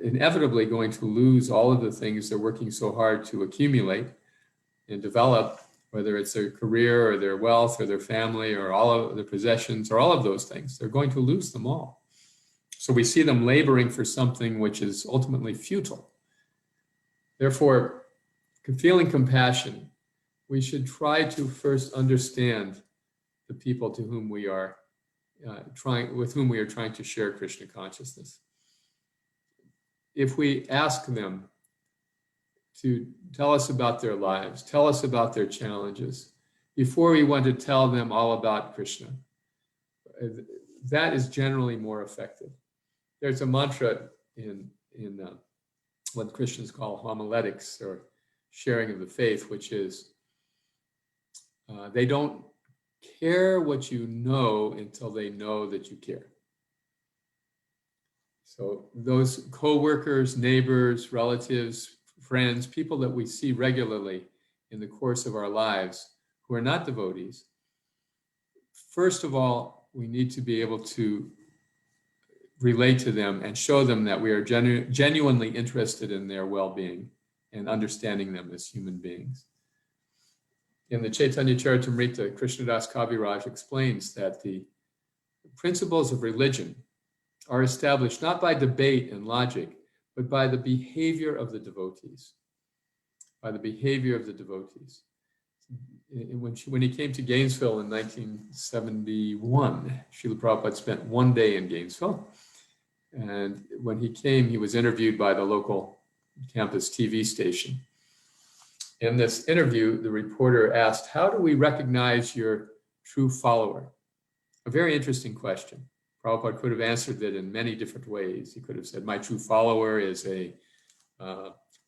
inevitably going to lose all of the things they're working so hard to accumulate and develop, whether it's their career or their wealth or their family or all of their possessions or all of those things. They're going to lose them all. So we see them laboring for something which is ultimately futile. Therefore, feeling compassion, we should try to first understand the people to whom we are with whom we are trying to share Krishna consciousness. If we ask them to tell us about their lives, tell us about their challenges, before we want to tell them all about Krishna, that is generally more effective. There's a mantra in what Christians call homiletics, or sharing of the faith, which is, they don't care what you know until they know that you care. So those co-workers, neighbors, relatives, friends, people that we see regularly in the course of our lives who are not devotees, first of all, we need to be able to relate to them and show them that we are genuinely interested in their well-being and understanding them as human beings. In the Chaitanya Charitamrita, Krishnadas Kaviraj explains that the principles of religion are established not by debate and logic, but by the behavior of the devotees. By the behavior of the devotees. When he came to Gainesville in 1971, Srila Prabhupada spent one day in Gainesville. And when he came, he was interviewed by the local campus TV station. In this interview, the reporter asked, "How do we recognize your true follower?" A very interesting question. Prabhupada could have answered it in many different ways. He could have said, "My true follower is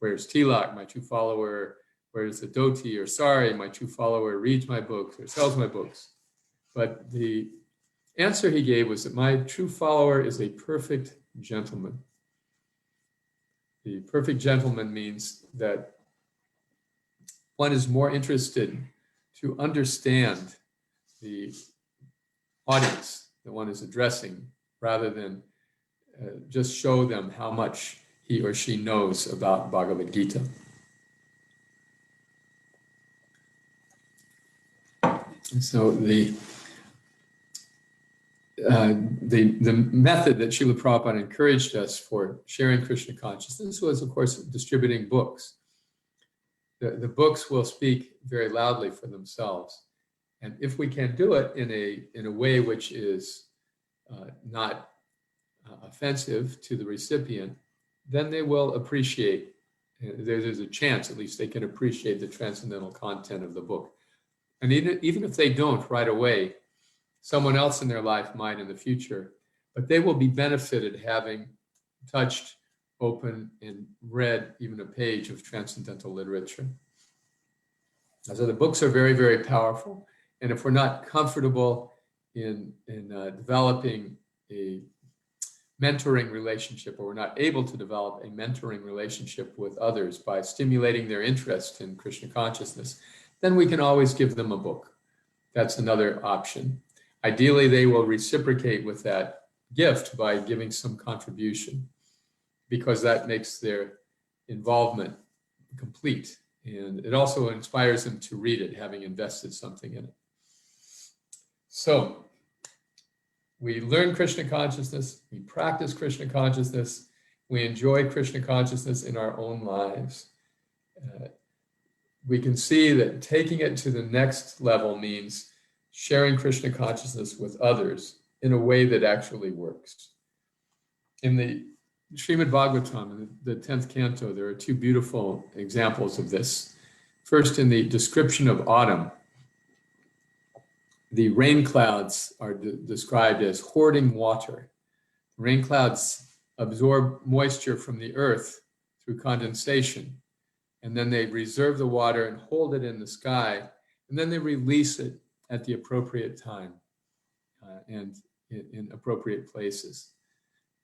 wears tilak. My true follower wears a dhoti," or "Sorry, my true follower reads my books or sells my books." But the answer he gave was that my true follower is a perfect gentleman. The perfect gentleman means that one is more interested to understand the audience that one is addressing, rather than just show them how much he or she knows about Bhagavad Gita. And so the method that Srila Prabhupada encouraged us for sharing Krishna consciousness was, of course, distributing books. The books will speak very loudly for themselves. And if we can do it in a way which is not offensive to the recipient, then they will appreciate, there's a chance at least they can appreciate the transcendental content of the book. And even if they don't right away, someone else in their life might in the future, but they will be benefited having touched, opened, and read even a page of transcendental literature. So the books are very, very powerful. And if we're not comfortable in developing a mentoring relationship, or we're not able to develop a mentoring relationship with others by stimulating their interest in Krishna consciousness, then we can always give them a book. That's another option. Ideally, they will reciprocate with that gift by giving some contribution, because that makes their involvement complete. And it also inspires them to read it, having invested something in it. So we learn Krishna consciousness, we practice Krishna consciousness, we enjoy Krishna consciousness in our own lives. We can see that taking it to the next level means sharing Krishna consciousness with others in a way that actually works. In the Srimad Bhagavatam, in the 10th canto, there are two beautiful examples of this. First, in the description of autumn, the rain clouds are described as hoarding water. Rain clouds absorb moisture from the earth through condensation, and then they reserve the water and hold it in the sky, and then they release it at the appropriate time and in appropriate places.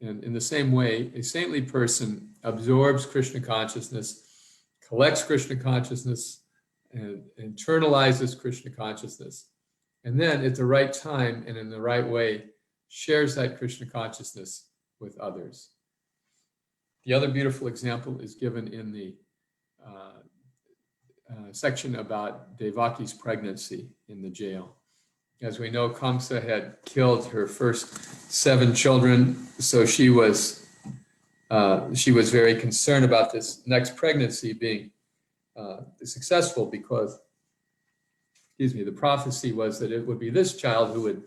And in the same way, a saintly person absorbs Krishna consciousness, collects Krishna consciousness, and internalizes Krishna consciousness. And then at the right time and in the right way, shares that Krishna consciousness with others. The other beautiful example is given in the section about Devaki's pregnancy in the jail. As we know, Kamsa had killed her first 7 children, so she was very concerned about this next pregnancy being successful, because, the prophecy was that it would be this child who would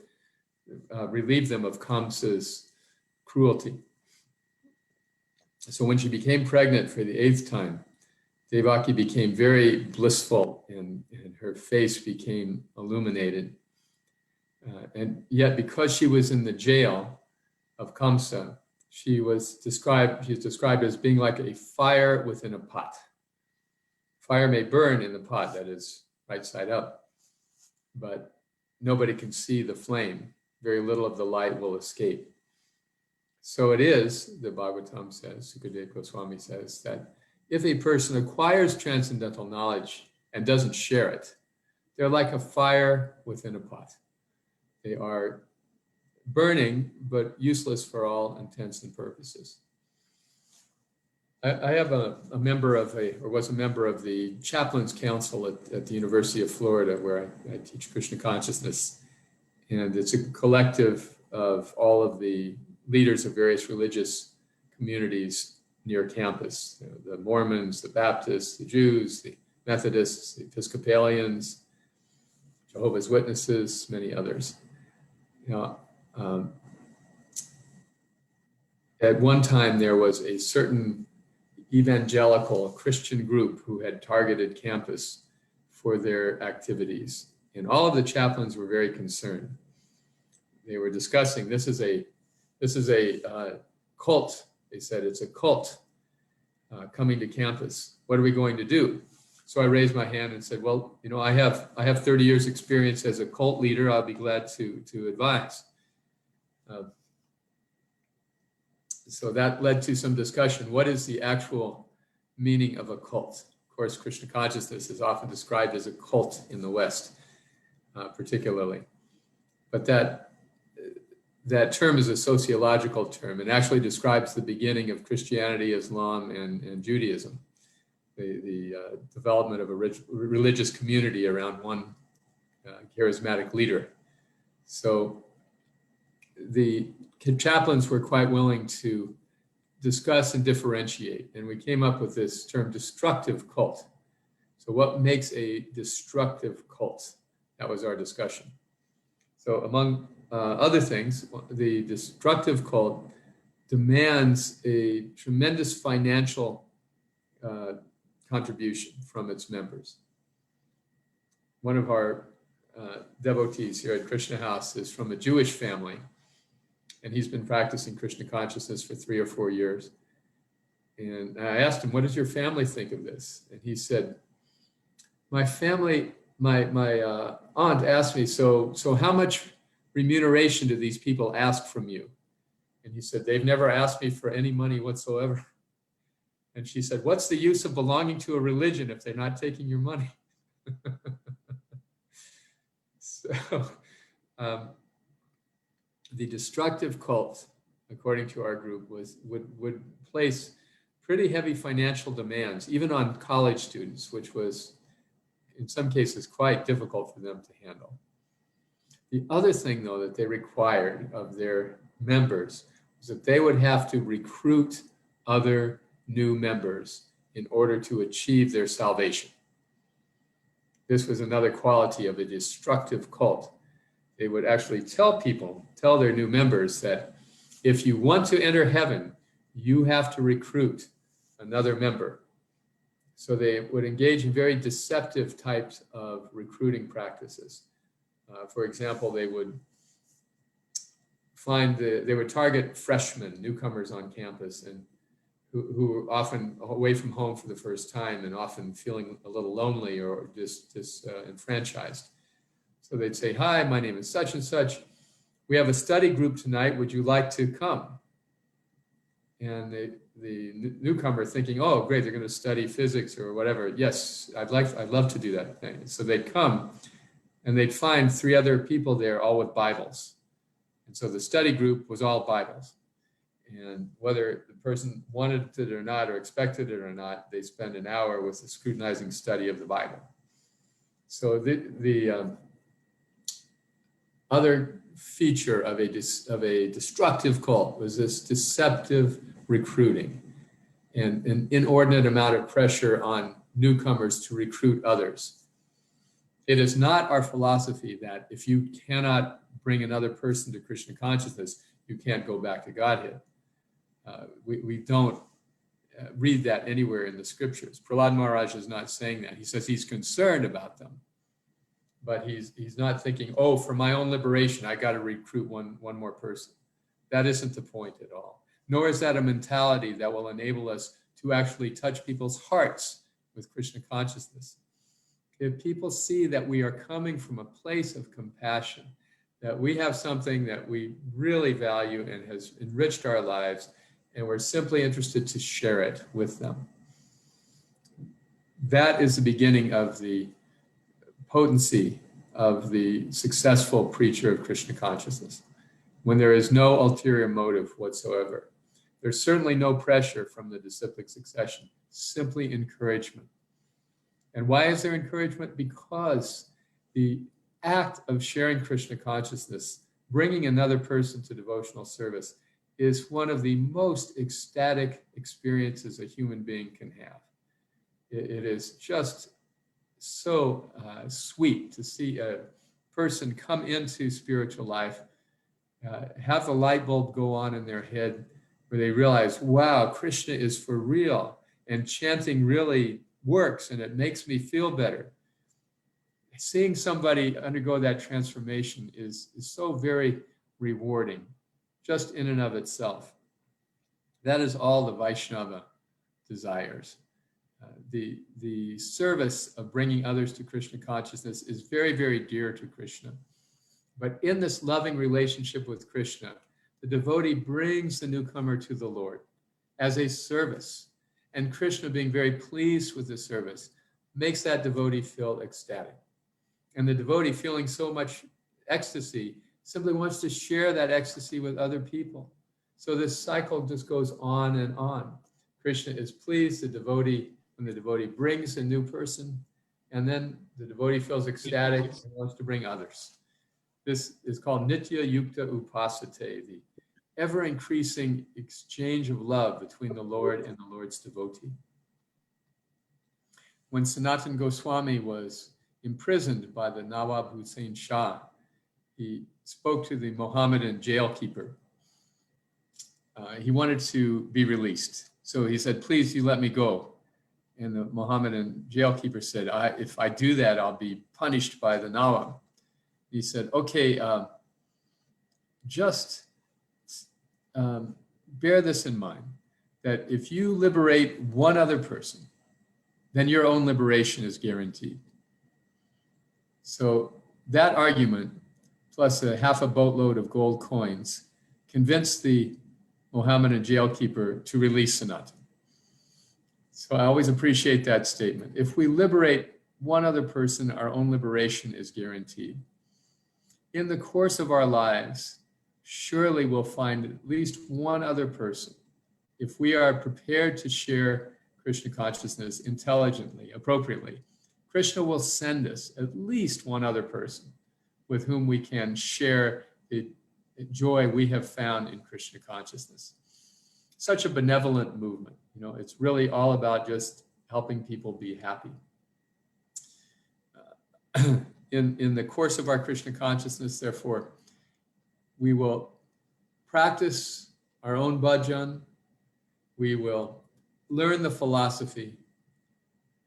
relieve them of Kamsa's cruelty. So when she became pregnant for the 8th time, Devaki became very blissful, and her face became illuminated. And yet, because she was in the jail of Kamsa, she was described as being like a fire within a pot. Fire may burn in the pot, that is, right side up, but nobody can see the flame. Very little of the light will escape. So it is, the Bhagavatam says, Sukadeva Goswami says, that if a person acquires transcendental knowledge and doesn't share it, they're like a fire within a pot. They are burning, but useless for all intents and purposes. I have was a member of the Chaplains Council at the University of Florida, where I teach Krishna consciousness. And it's a collective of all of the leaders of various religious communities near campus. The Mormons, the Baptists, the Jews, the Methodists, the Episcopalians, Jehovah's Witnesses, many others. At one time, there was a certain evangelical Christian group who had targeted campus for their activities. And all of the chaplains were very concerned. They were discussing, this is a cult. They said, it's a cult coming to campus. What are we going to do? So I raised my hand and said, well, I have 30 years experience as a cult leader. I'll be glad to advise. So that led to some discussion. What is the actual meaning of a cult? Of course, Krishna consciousness is often described as a cult in the West, particularly. But that term is a sociological term and actually describes the beginning of Christianity, Islam, and Judaism, the development of a religious community around one charismatic leader. So the chaplains were quite willing to discuss and differentiate, and we came up with this term, destructive cult. So what makes a destructive cult? That was our discussion. So among other things, the destructive cult demands a tremendous financial contribution from its members. One of our devotees here at Krishna House is from a Jewish family, and he's been practicing Krishna consciousness for 3 or 4 years. And I asked him, what does your family think of this? And he said, my family, my aunt asked me, so how much remuneration do these people ask from you? And he said, they've never asked me for any money whatsoever. And she said, what's the use of belonging to a religion if they're not taking your money? So the destructive cult, according to our group, would place pretty heavy financial demands, even on college students, which was in some cases quite difficult for them to handle. The other thing, though, that they required of their members was that they would have to recruit other new members in order to achieve their salvation. This was another quality of a destructive cult. They would actually tell their new members that if you want to enter heaven, you have to recruit another member. So they would engage in very deceptive types of recruiting practices. For example, they would target freshmen, newcomers on campus, and who are often away from home for the first time and often feeling a little lonely or disenfranchised. So they'd say, hi, my name is such and such. We have a study group tonight. Would you like to come? And the newcomer thinking, oh, great, they're going to study physics or whatever. Yes, I'd love to do that thing. So they'd come and they'd find 3 other people there, all with Bibles. And so the study group was all Bibles. And whether the person wanted it or not, or expected it or not, they spend an hour with a scrutinizing study of the Bible. So the other feature of a destructive cult was this deceptive recruiting and an inordinate amount of pressure on newcomers to recruit others. It is not our philosophy that if you cannot bring another person to Krishna consciousness, you can't go back to Godhead. We don't read that anywhere in the scriptures. Prahlad Maharaj is not saying that. He says he's concerned about them, but he's not thinking, oh, for my own liberation, I got to recruit one more person. That isn't the point at all. Nor is that a mentality that will enable us to actually touch people's hearts with Krishna consciousness. If people see that we are coming from a place of compassion, that we have something that we really value and has enriched our lives, and we're simply interested to share it with them, that is the beginning of the potency of the successful preacher of Krishna consciousness, when there is no ulterior motive whatsoever. There's certainly no pressure from the disciplic succession, simply encouragement. And why is there encouragement? Because the act of sharing Krishna consciousness, bringing another person to devotional service, is one of the most ecstatic experiences a human being can have. It is just so sweet to see a person come into spiritual life, have the light bulb go on in their head, where they realize, wow, Krishna is for real, and chanting really works, and it makes me feel better. Seeing somebody undergo that transformation is so very rewarding, just in and of itself. That is all the Vaishnava desires. The service of bringing others to Krishna consciousness is very, very dear to Krishna. But in this loving relationship with Krishna, the devotee brings the newcomer to the Lord as a service. And Krishna, being very pleased with the service, makes that devotee feel ecstatic. And the devotee, feeling so much ecstasy, simply wants to share that ecstasy with other people. So this cycle just goes on and on. Krishna is pleased when the devotee brings a new person, and then the devotee feels ecstatic and wants to bring others. This is called Nitya Yukta Upasate, the ever-increasing exchange of love between the Lord and the Lord's devotee. When Sanatan Goswami was imprisoned by the Nawab Hussain Shah, he spoke to the Mohammedan jailkeeper. He wanted to be released. So he said, please, you let me go. And the Mohammedan jailkeeper said, if I do that, I'll be punished by the Nawab. He said, okay, just bear this in mind, that if you liberate one other person, then your own liberation is guaranteed. So that argument, plus a half a boatload of gold coins, convinced the Mohammedan jailkeeper to release Sanatan. So I always appreciate that statement. If we liberate one other person, our own liberation is guaranteed. In the course of our lives, surely we'll find at least one other person. If we are prepared to share Krishna consciousness intelligently, appropriately, Krishna will send us at least one other person with whom we can share the joy we have found in Krishna consciousness. Such a benevolent movement. It's really all about just helping people be happy. In the course of our Krishna consciousness, therefore, we will practice our own bhajan, we will learn the philosophy,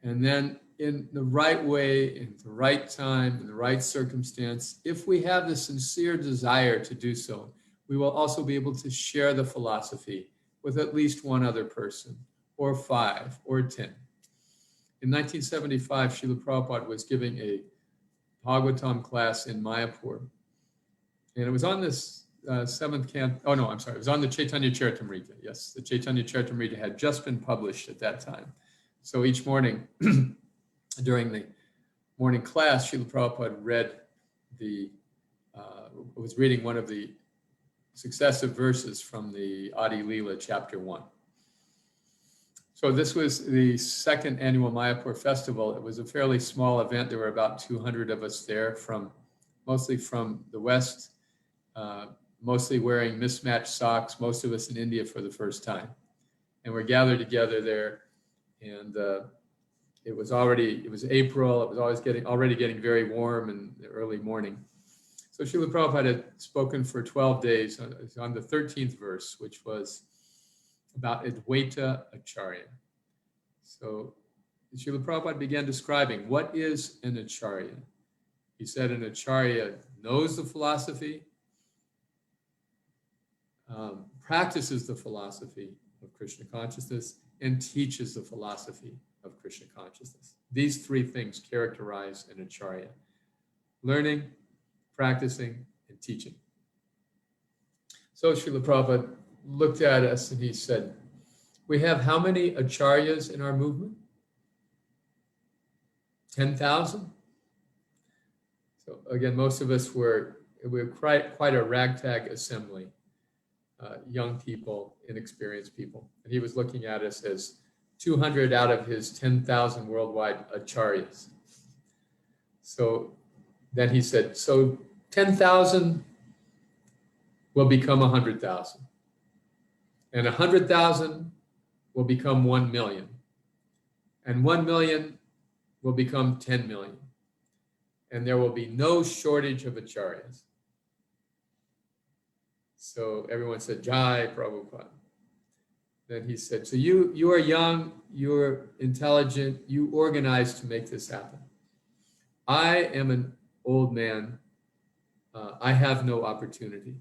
and then in the right way, in the right time, in the right circumstance, if we have the sincere desire to do so, we will also be able to share the philosophy with at least one other person, or 5, or 10. In 1975, Srila Prabhupada was giving a Bhagavatam class in Mayapur. And it was on this seventh canto. Oh, no, I'm sorry. It was on the Chaitanya Charitamrita. Yes, the Chaitanya Charitamrita had just been published at that time. So each morning, during the morning class, Srila Prabhupada was reading one of the successive verses from the Adi Leela, chapter 1. So this was the second annual Mayapur festival. It was a fairly small event. There were about 200 of us there, mostly from the West, mostly wearing mismatched socks, most of us in India for the first time. And we're gathered together there, and it was April. It was already getting very warm in the early morning. So Srila Prabhupada had spoken for 12 days on the 13th verse, which was about Advaita Acharya. So Srila Prabhupada began describing what is an Acharya. He said an Acharya knows the philosophy, practices the philosophy of Krishna consciousness, and teaches the philosophy of Krishna consciousness. These three things characterize an Acharya: learning, practicing, and teaching. So Srila Prabhupada looked at us and he said, we have how many acharyas in our movement? 10,000? So again, most of us were quite a ragtag assembly, young people, inexperienced people. And he was looking at us as 200 out of his 10,000 worldwide acharyas. So then he said, so 10,000 will become 100,000. And 100,000 will become 1 million. And 1 million will become 10 million. And there will be no shortage of acharyas. So everyone said, Jai Prabhupada. Then he said, so you are young, you're intelligent, you organized to make this happen. I am an old man. I have no opportunity.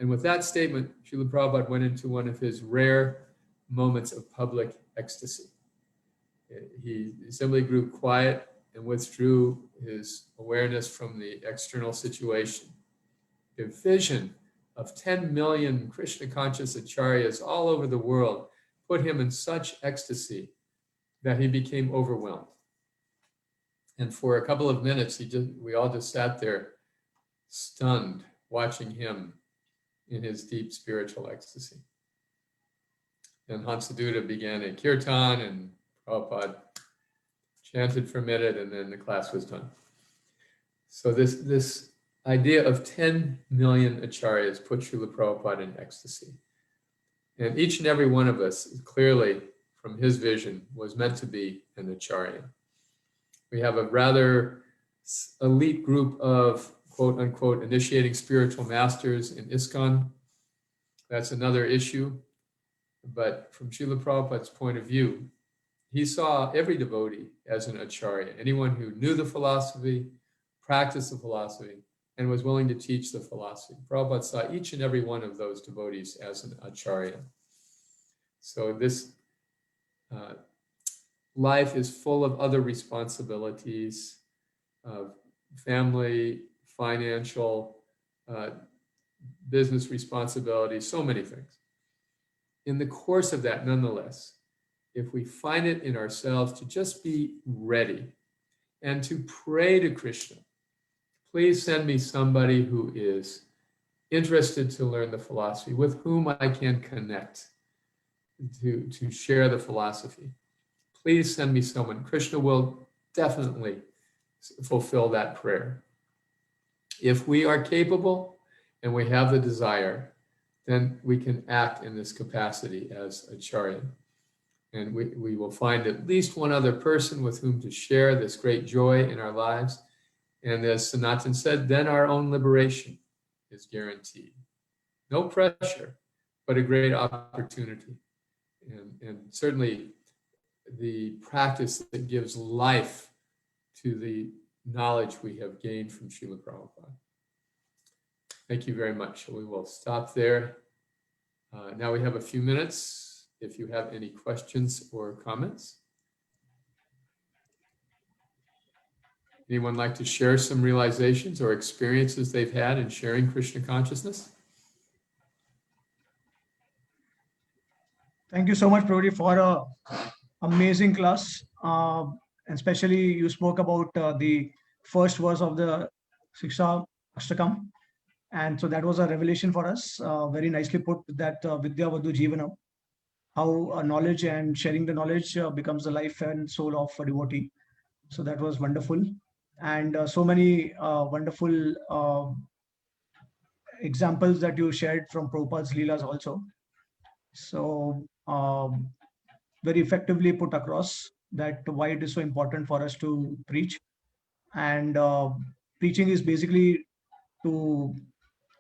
And with that statement, Srila Prabhupada went into one of his rare moments of public ecstasy. He simply grew quiet and withdrew his awareness from the external situation. The vision of 10 million Krishna conscious acharyas all over the world put him in such ecstasy that he became overwhelmed. And for a couple of minutes, we all just sat there stunned, watching him in his deep spiritual ecstasy. And Hansaduta began a kirtan, and Prabhupada chanted for a minute, and then the class was done. So this idea of 10 million acharyas put Srila Prabhupada in ecstasy. And each and every one of us, clearly from his vision, was meant to be an acharya. We have a rather elite group of quote unquote initiating spiritual masters in ISKCON. That's another issue. But from Srila Prabhupada's point of view, he saw every devotee as an acharya, anyone who knew the philosophy, practiced the philosophy, and was willing to teach the philosophy. Prabhupada saw each and every one of those devotees as an acharya. So this life is full of other responsibilities, of family, financial, business responsibilities, so many things. In the course of that, nonetheless, if we find it in ourselves to just be ready and to pray to Krishna, please send me somebody who is interested to learn the philosophy, with whom I can connect to share the philosophy. Please send me someone. Krishna will definitely fulfill that prayer. If we are capable and we have the desire, then we can act in this capacity as acharya. And we will find at least one other person with whom to share this great joy in our lives. And as Sanatan said, then our own liberation is guaranteed. No pressure, but a great opportunity. And certainly the practice that gives life to the knowledge we have gained from Srila Prabhupada. Thank you very much. We will stop there. Now we have a few minutes if you have any questions or comments. Anyone like to share some realizations or experiences they've had in sharing Krishna consciousness? Thank you so much, Prabhuji, for a amazing class. Especially you spoke about the first verse of the Shiksha Ashtakam. And so that was a revelation for us, very nicely put, that Vidya Vadhu Jivanam, how knowledge and sharing the knowledge becomes the life and soul of a devotee. So that was wonderful. And so many wonderful examples that you shared from Prabhupada's Leelas also. So very effectively put across that why it is so important for us to preach. And preaching is basically to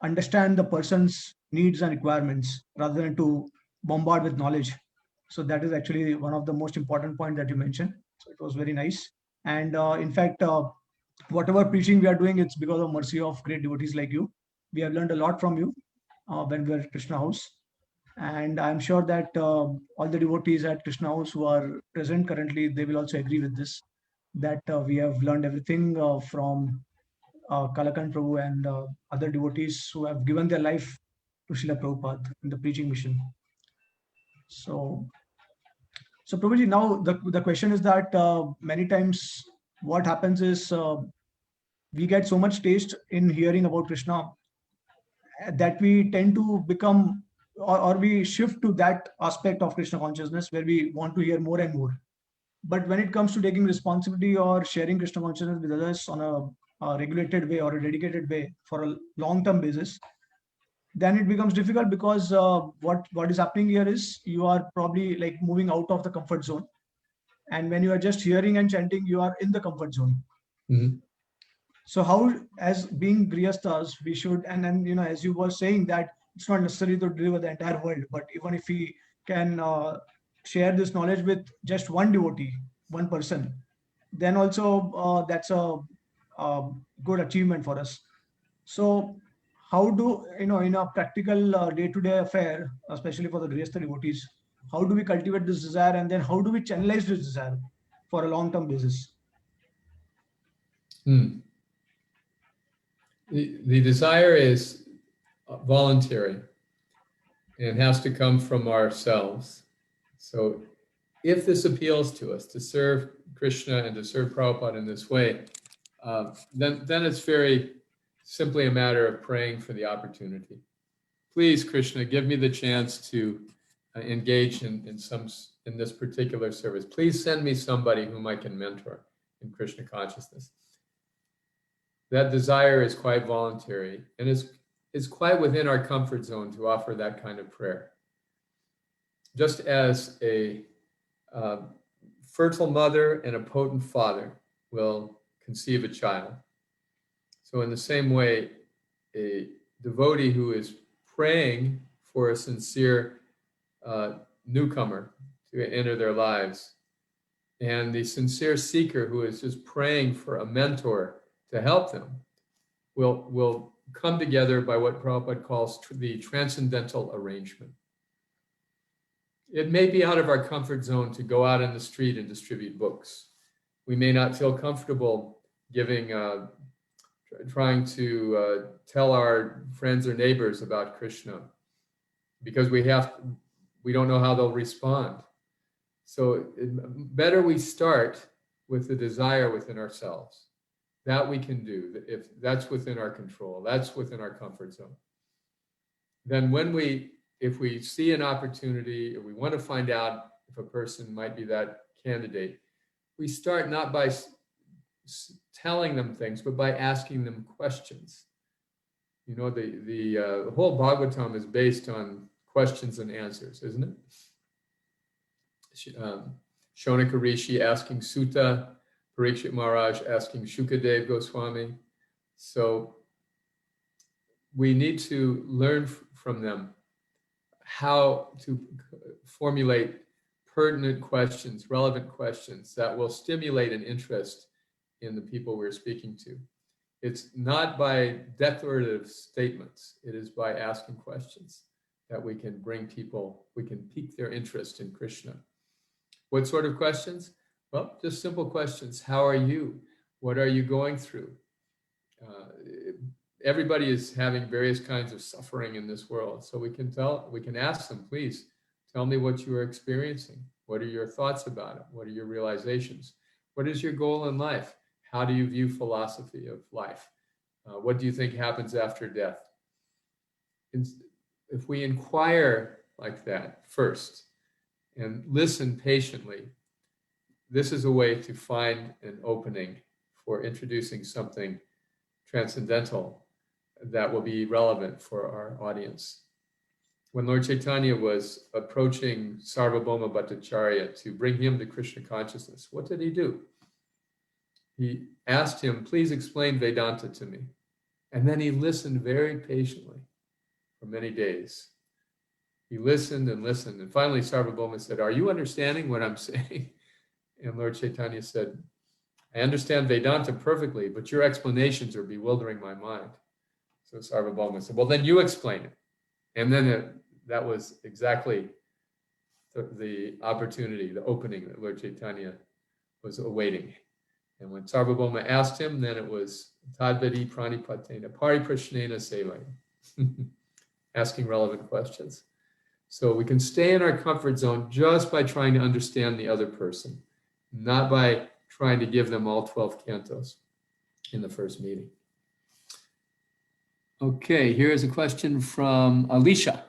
understand the person's needs and requirements rather than to bombard with knowledge. So that is actually one of the most important points that you mentioned. So it was very nice. And in fact, whatever preaching we are doing, it's because of mercy of great devotees like you. We have learned a lot from you when we were at Krishna House. And I'm sure that all the devotees at Krishna House who are present currently, they will also agree with this, that we have learned everything from Kalakantha Prabhu and other devotees who have given their life to Srila Prabhupada in the preaching mission. So, Prabhuji, now the question is that many times what happens is we get so much taste in hearing about Krishna that we tend to become, or we shift to that aspect of Krishna consciousness where we want to hear more and more. But when it comes to taking responsibility or sharing Krishna consciousness with others on a regulated way or a dedicated way for a long-term basis, then it becomes difficult, because what is happening here is you are probably like moving out of the comfort zone, and when you are just hearing and chanting, you are in the comfort zone. Mm-hmm. So how, as being grihasthas, we should, and then, you know, as you were saying, that it's not necessary to deliver the entire world, but even if we can share this knowledge with just one devotee, one person, then also that's a good achievement for us. So how do, you know, in a practical day-to-day affair, especially for the grihastha devotees, how do we cultivate this desire, and then how do we channelize this desire for a long-term basis? The desire is voluntary and has to come from ourselves. So if this appeals to us to serve Krishna and to serve Prabhupada in this way, then it's very simply a matter of praying for the opportunity. Please, Krishna, give me the chance to engage in this particular service. Please send me somebody whom I can mentor in Krishna consciousness. That desire is quite voluntary, and it's quite within our comfort zone to offer that kind of prayer. Just as a fertile mother and a potent father will conceive a child, so in the same way, a devotee who is praying for a sincere newcomer to enter their lives, and the sincere seeker who is just praying for a mentor to help them, will come together by what Prabhupada calls the transcendental arrangement. It may be out of our comfort zone to go out in the street and distribute books. We may not feel comfortable trying to tell our friends or neighbors about Krishna, because we don't know how they'll respond. So better we start with the desire within ourselves. That we can do, if that's within our control, that's within our comfort zone. Then if we see an opportunity, or we want to find out if a person might be that candidate, we start not by telling them things, but by asking them questions. You know, the whole Bhagavatam is based on questions and answers, isn't it? Shonaka Rishi asking Sutta, Parikshit Maharaj asking Shukadev Goswami. So we need to learn from them how to formulate pertinent questions, relevant questions that will stimulate an interest in the people we're speaking to. It's not by declarative statements, it is by asking questions that we can pique their interest in Krishna. What sort of questions? Well, just simple questions. How are you? What are you going through? Everybody is having various kinds of suffering in this world. So we can ask them, please, tell me what you are experiencing. What are your thoughts about it? What are your realizations? What is your goal in life? How do you view philosophy of life? What do you think happens after death? if we inquire like that first and listen patiently, this is a way to find an opening for introducing something transcendental that will be relevant for our audience. When Lord Chaitanya was approaching Sarvabhauma Bhattacharya to bring him to Krishna consciousness, what did he do? He asked him, please explain Vedanta to me. And then he listened very patiently for many days. He listened and listened. And finally, Sarvabhauma said, are you understanding what I'm saying? And Lord Chaitanya said, I understand Vedanta perfectly, but your explanations are bewildering my mind. So Sarvabhauma said, well, then you explain it. And then that was exactly the opportunity, the opening that Lord Chaitanya was awaiting. And when Sarvabhauma asked him, then it was Tadvedi Pranipatena, Pariprashnena Sevaya, asking relevant questions. So we can stay in our comfort zone just by trying to understand the other person, not by trying to give them all 12 cantos in the first meeting. Okay, here is a question from Alicia.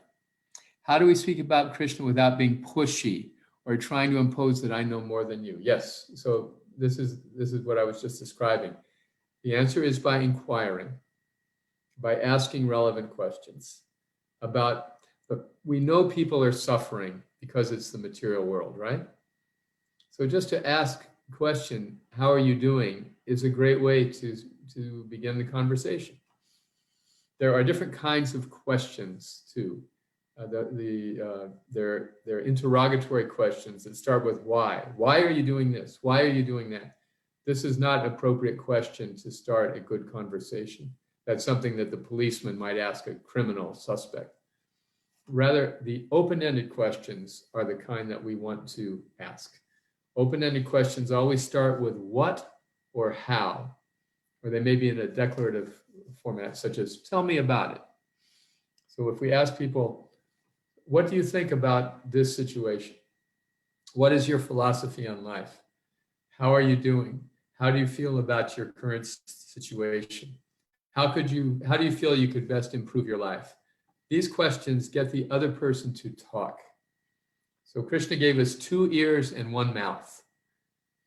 How do we speak about Krishna without being pushy or trying to impose that I know more than you? Yes, so this is what I was just describing. The answer is by inquiring, by asking relevant questions about, we know people are suffering because it's the material world, right? So just to ask a question, how are you doing, is a great way to begin the conversation. There are different kinds of questions too. They're interrogatory questions that start with why. Why are you doing this? Why are you doing that? This is not an appropriate question to start a good conversation. That's something that the policeman might ask a criminal suspect. Rather, the open-ended questions are the kind that we want to ask. Open-ended questions always start with what or how, or they may be in a declarative format, such as, tell me about it. So if we ask people, what do you think about this situation? What is your philosophy on life? How are you doing? How do you feel about your current situation? How do you feel you could best improve your life? These questions get the other person to talk. So Krishna gave us 2 ears and 1 mouth.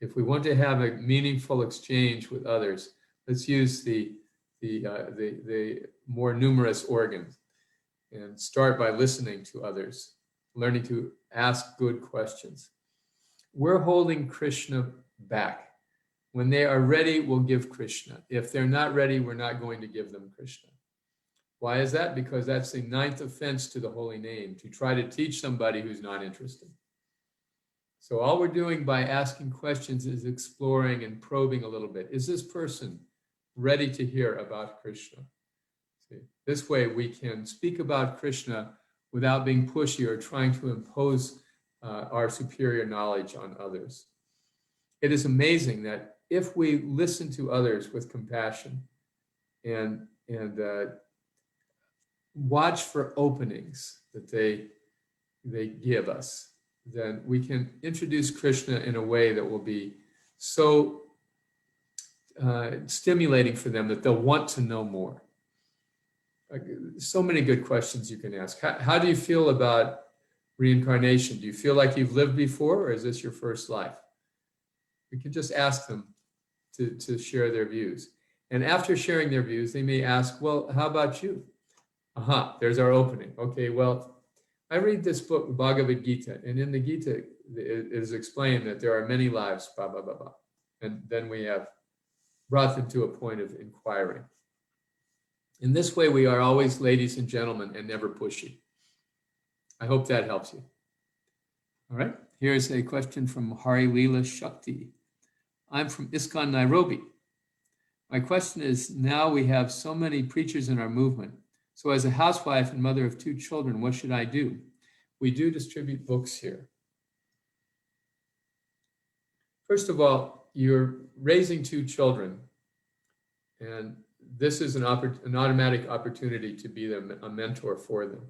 If we want to have a meaningful exchange with others, let's use the more numerous organs and start by listening to others, learning to ask good questions. We're holding Krishna back. When they are ready, we'll give Krishna. If they're not ready, we're not going to give them Krishna. Why is that? Because that's the 9th offense to the holy name, to try to teach somebody who's not interested. So all we're doing by asking questions is exploring and probing a little bit. Is this person ready to hear about Krishna? See, this way we can speak about Krishna without being pushy or trying to impose our superior knowledge on others. It is amazing that if we listen to others with compassion and watch for openings that they give us, then we can introduce Krishna in a way that will be so stimulating for them that they'll want to know more. So many good questions you can ask. How do you feel about reincarnation? Do you feel like you've lived before, or is this your first life? We can just ask them to share their views. And after sharing their views, they may ask, well, how about you? Aha, there's our opening. Okay, well, I read this book, Bhagavad Gita, and in the Gita, it is explained that there are many lives, blah, blah, blah, blah. And then we have brought them to a point of inquiring. In this way, we are always ladies and gentlemen and never pushy. I hope that helps you. All right, here's a question from Hari Leela Shakti. I'm from ISKCON Nairobi. My question is, now we have so many preachers in our movement. So as a housewife and mother of 2 children, what should I do? We do distribute books here. First of all, you're raising 2 children, and this is an automatic opportunity to be a mentor for them.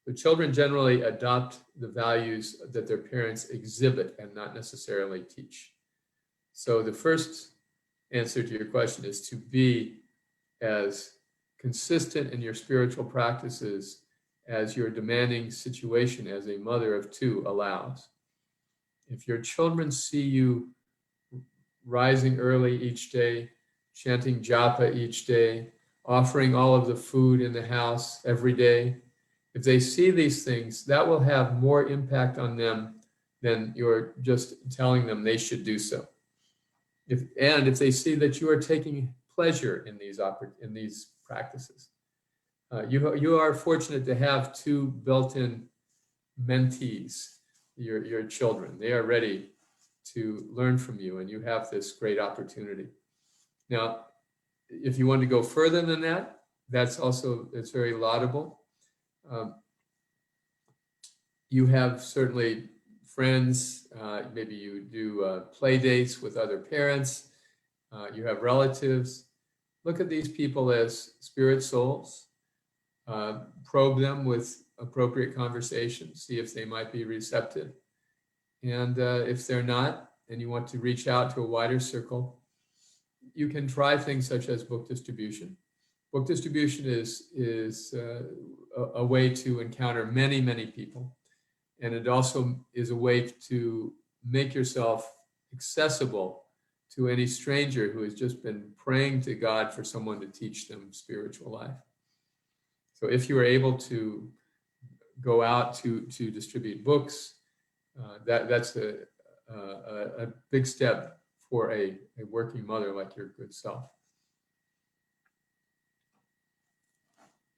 The children generally adopt the values that their parents exhibit and not necessarily teach. So the first answer to your question is to be as consistent in your spiritual practices as your demanding situation as a mother of two allows. If your children see you rising early each day, chanting japa each day, offering all of the food in the house every day, if they see these things, that will have more impact on them than you're just telling them they should do so. If they see that you are taking pleasure in these practices, you are fortunate to have two built-in mentees, your children. They are ready to learn from you, and you have this great opportunity. Now, if you want to go further than that, it's very laudable. You have certainly friends, maybe you do play dates with other parents, you have relatives. Look at these people as spirit souls, probe them with appropriate conversation, see if they might be receptive. And if they're not, and you want to reach out to a wider circle, you can try things such as book distribution. Book distribution is a way to encounter many, many people. And it also is a way to make yourself accessible to any stranger who has just been praying to God for someone to teach them spiritual life. So if you are able to go out to distribute books, that's a big step for a working mother like your good self.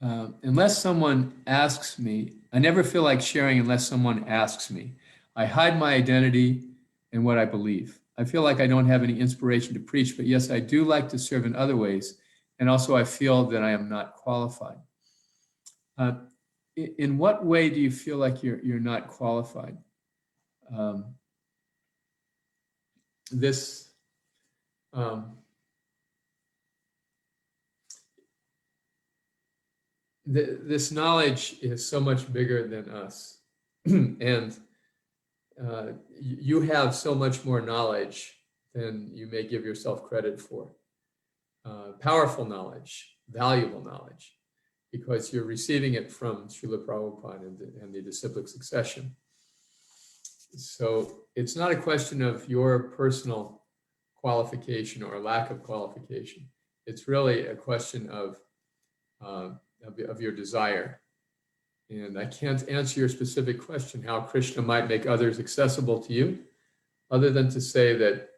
Unless someone asks me, I never feel like sharing unless someone asks me. I hide my identity and what I believe. I feel like I don't have any inspiration to preach, but yes, I do like to serve in other ways. And also I feel that I am not qualified. In what way do you feel like you're not qualified? This knowledge is so much bigger than us. And you have so much more knowledge than you may give yourself credit for. Powerful knowledge, valuable knowledge, because you're receiving it from Srila Prabhupada and the disciplic succession. So it's not a question of your personal qualification or lack of qualification. It's really a question of your desire. And I can't answer your specific question, how Krishna might make others accessible to you, other than to say that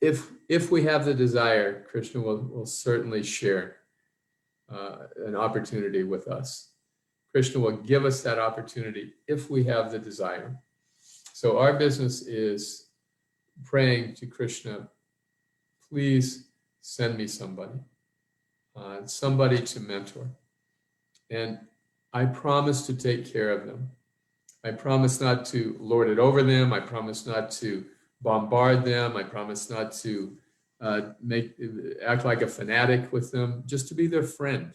if we have the desire, Krishna will certainly share an opportunity with us. Krishna will give us that opportunity if we have the desire. So our business is praying to Krishna, please send me somebody to mentor. And I promise to take care of them. I promise not to lord it over them. I promise not to bombard them. I promise not to act like a fanatic with them, just to be their friend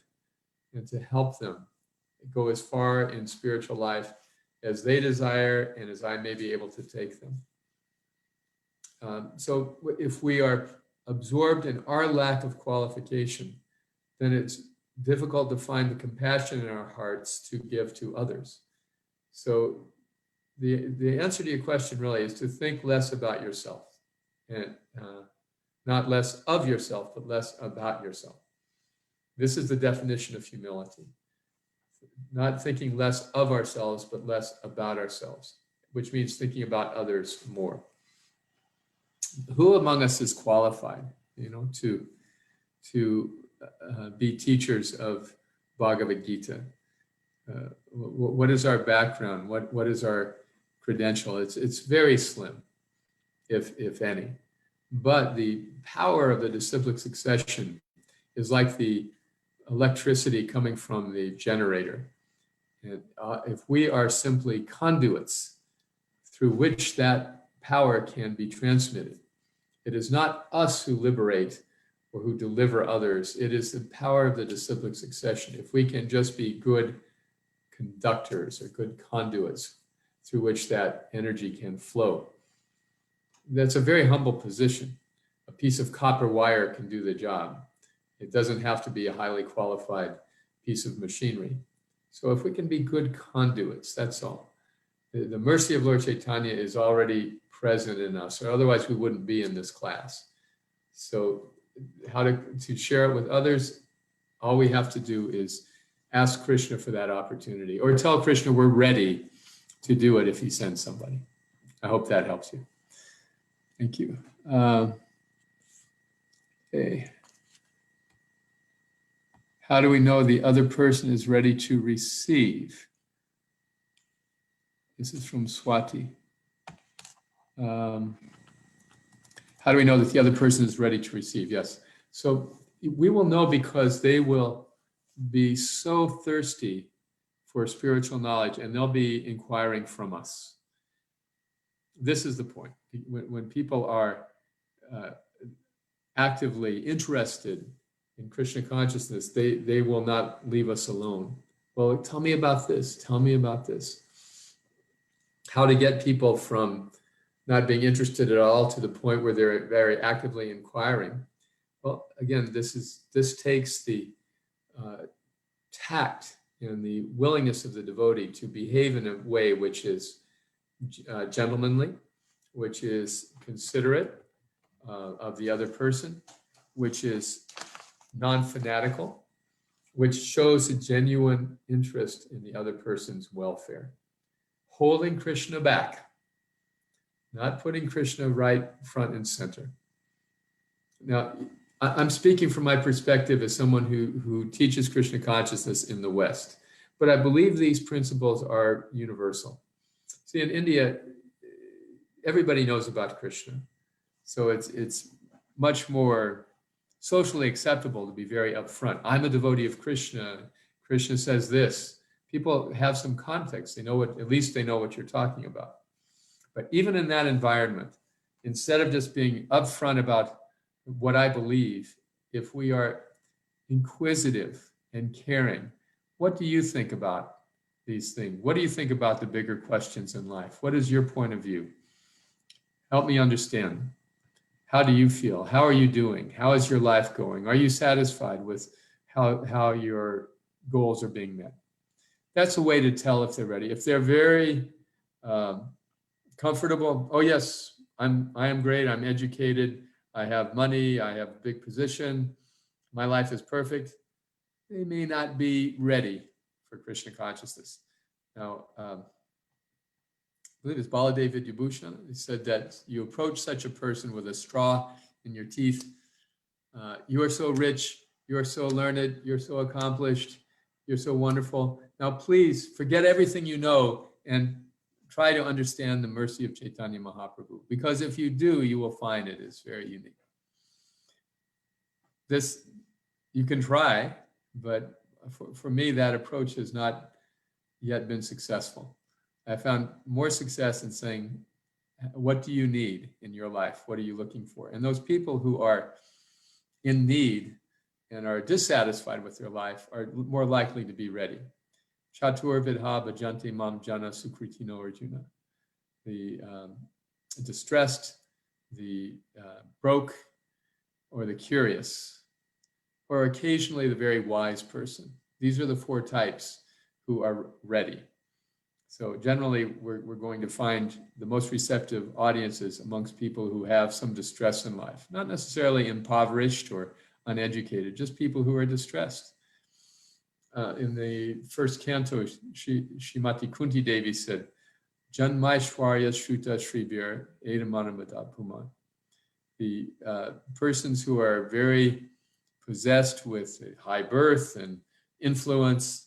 and to help them go as far in spiritual life as they desire and as I may be able to take them. So if we are absorbed in our lack of qualification, then it's difficult to find the compassion in our hearts to give to others. So the answer to your question really is to think less about yourself, and not less of yourself, but less about yourself. This is the definition of humility. Not thinking less of ourselves, but less about ourselves, which means thinking about others more. Who among us is qualified, to be teachers of Bhagavad Gita? What is our background? What is our credential? It's very slim, if any. But the power of the disciplic succession is like the electricity coming from the generator. And if we are simply conduits through which that power can be transmitted, it is not us who liberate or who deliver others. It is the power of the disciplic succession. If we can just be good conductors or good conduits through which that energy can flow, that's a very humble position. A piece of copper wire can do the job. It doesn't have to be a highly qualified piece of machinery. So if we can be good conduits, that's all. The mercy of Lord Chaitanya is already present in us, or otherwise we wouldn't be in this class. So how to share it with others, all we have to do is ask Krishna for that opportunity, or tell Krishna we're ready to do it if he sends somebody. I hope that helps you. Thank you. Okay. How do we know the other person is ready to receive? This is from Swati. How do we know that the other person is ready to receive? Yes. So we will know because they will be so thirsty for spiritual knowledge, and they'll be inquiring from us. This is the point. When people are actively interested in Krishna consciousness, they will not leave us alone. Well, tell me about this. Tell me about this. How to get people from not being interested at all to the point where they're very actively inquiring. Well, again, this takes the tact and the willingness of the devotee to behave in a way which is gentlemanly, which is considerate of the other person, which is non-fanatical, which shows a genuine interest in the other person's welfare. Holding Krishna back, not putting Krishna right front and center. Now, I'm speaking from my perspective as someone who teaches Krishna consciousness in the West, but I believe these principles are universal. See, in India, everybody knows about Krishna, so it's much more socially acceptable to be very upfront. I'm a devotee of Krishna. Krishna says this. People have some context. They know at least they know what you're talking about. But even in that environment, instead of just being upfront about what I believe, if we are inquisitive and caring, what do you think about these things? What do you think about the bigger questions in life? What is your point of view? Help me understand. How do you feel? How are you doing? How is your life going? Are you satisfied with how your goals are being met? That's a way to tell if they're ready. If they're very comfortable, oh yes, I am great, I'm educated, I have money, I have a big position, my life is perfect, they may not be ready for Krishna consciousness. Now, I believe it's Baladev Vidyabhushan, he said that you approach such a person with a straw in your teeth. You are so rich, you are so learned, you're so accomplished, you're so wonderful. Now, please forget everything you know and try to understand the mercy of Chaitanya Mahaprabhu, because if you do, you will find it is very unique. This, you can try, but for me, that approach has not yet been successful. I found more success in saying, what do you need in your life? What are you looking for? And those people who are in need and are dissatisfied with their life are more likely to be ready. Chatur vidha bhajanti mam jana sukritino arjuna. The distressed, the broke, or the curious, or occasionally the very wise person. These are the four types who are ready. So generally, we're going to find the most receptive audiences amongst people who have some distress in life, not necessarily impoverished or uneducated, just people who are distressed. In the first canto, Srimati Kunti Devi said, Janmaishwarya Shruta Shribir Edamanamata Puman. The persons who are very possessed with high birth and influence,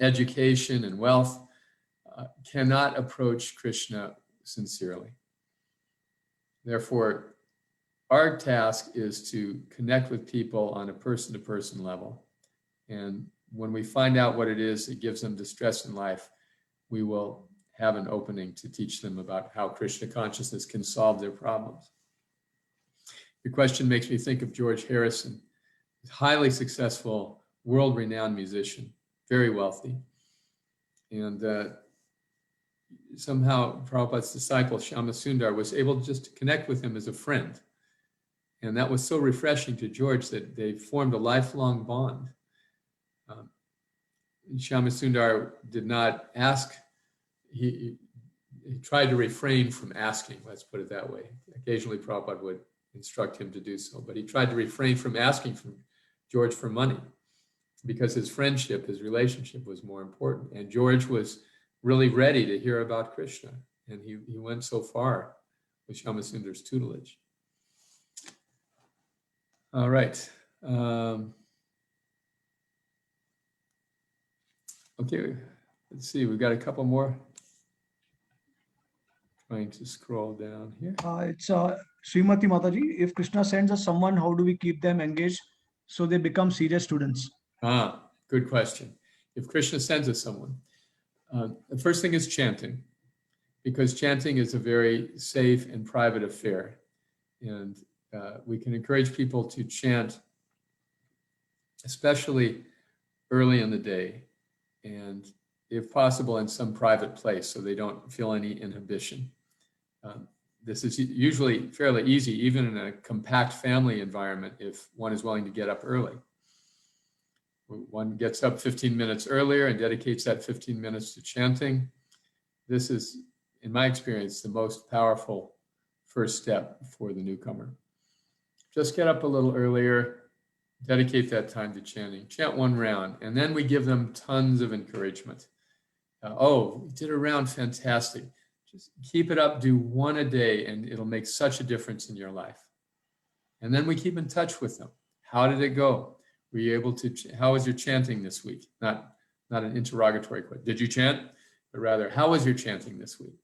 education and wealth, cannot approach Krishna sincerely. Therefore, our task is to connect with people on a person-to-person level. And when we find out what it is that gives them distress in life, we will have an opening to teach them about how Krishna consciousness can solve their problems. Your question makes me think of George Harrison, a highly successful, world-renowned musician, very wealthy. And somehow Prabhupada's disciple, Shyama Sundar, was able just to connect with him as a friend. And that was so refreshing to George that they formed a lifelong bond. Shyamasundar did not ask, he tried to refrain from asking, let's put it that way. Occasionally Prabhupada would instruct him to do so, but he tried to refrain from asking from George for money because his friendship, his relationship was more important. And George was really ready to hear about Krishna. And he went so far with Shyamasundara's tutelage. All right. Okay, let's see. We've got a couple more. Trying to scroll down here. It's Srimati Mataji. If Krishna sends us someone, how do we keep them engaged so they become serious students? Good question. If Krishna sends us someone, the first thing is chanting, because chanting is a very safe and private affair. And we can encourage people to chant, especially early in the day, and if possible in some private place so they don't feel any inhibition. This is usually fairly easy, even in a compact family environment, if one is willing to get up early. One gets up 15 minutes earlier and dedicates that 15 minutes to chanting. This is, in my experience, the most powerful first step for the newcomer. Just get up a little earlier, dedicate that time to chanting, chant one round, and then we give them tons of encouragement. Oh, you did a round, fantastic. Just keep it up, do one a day, and it'll make such a difference in your life. And then we keep in touch with them. How did it go? Were you able to, how was your chanting this week? Not an interrogatory question. Did you chant? But rather, how was your chanting this week?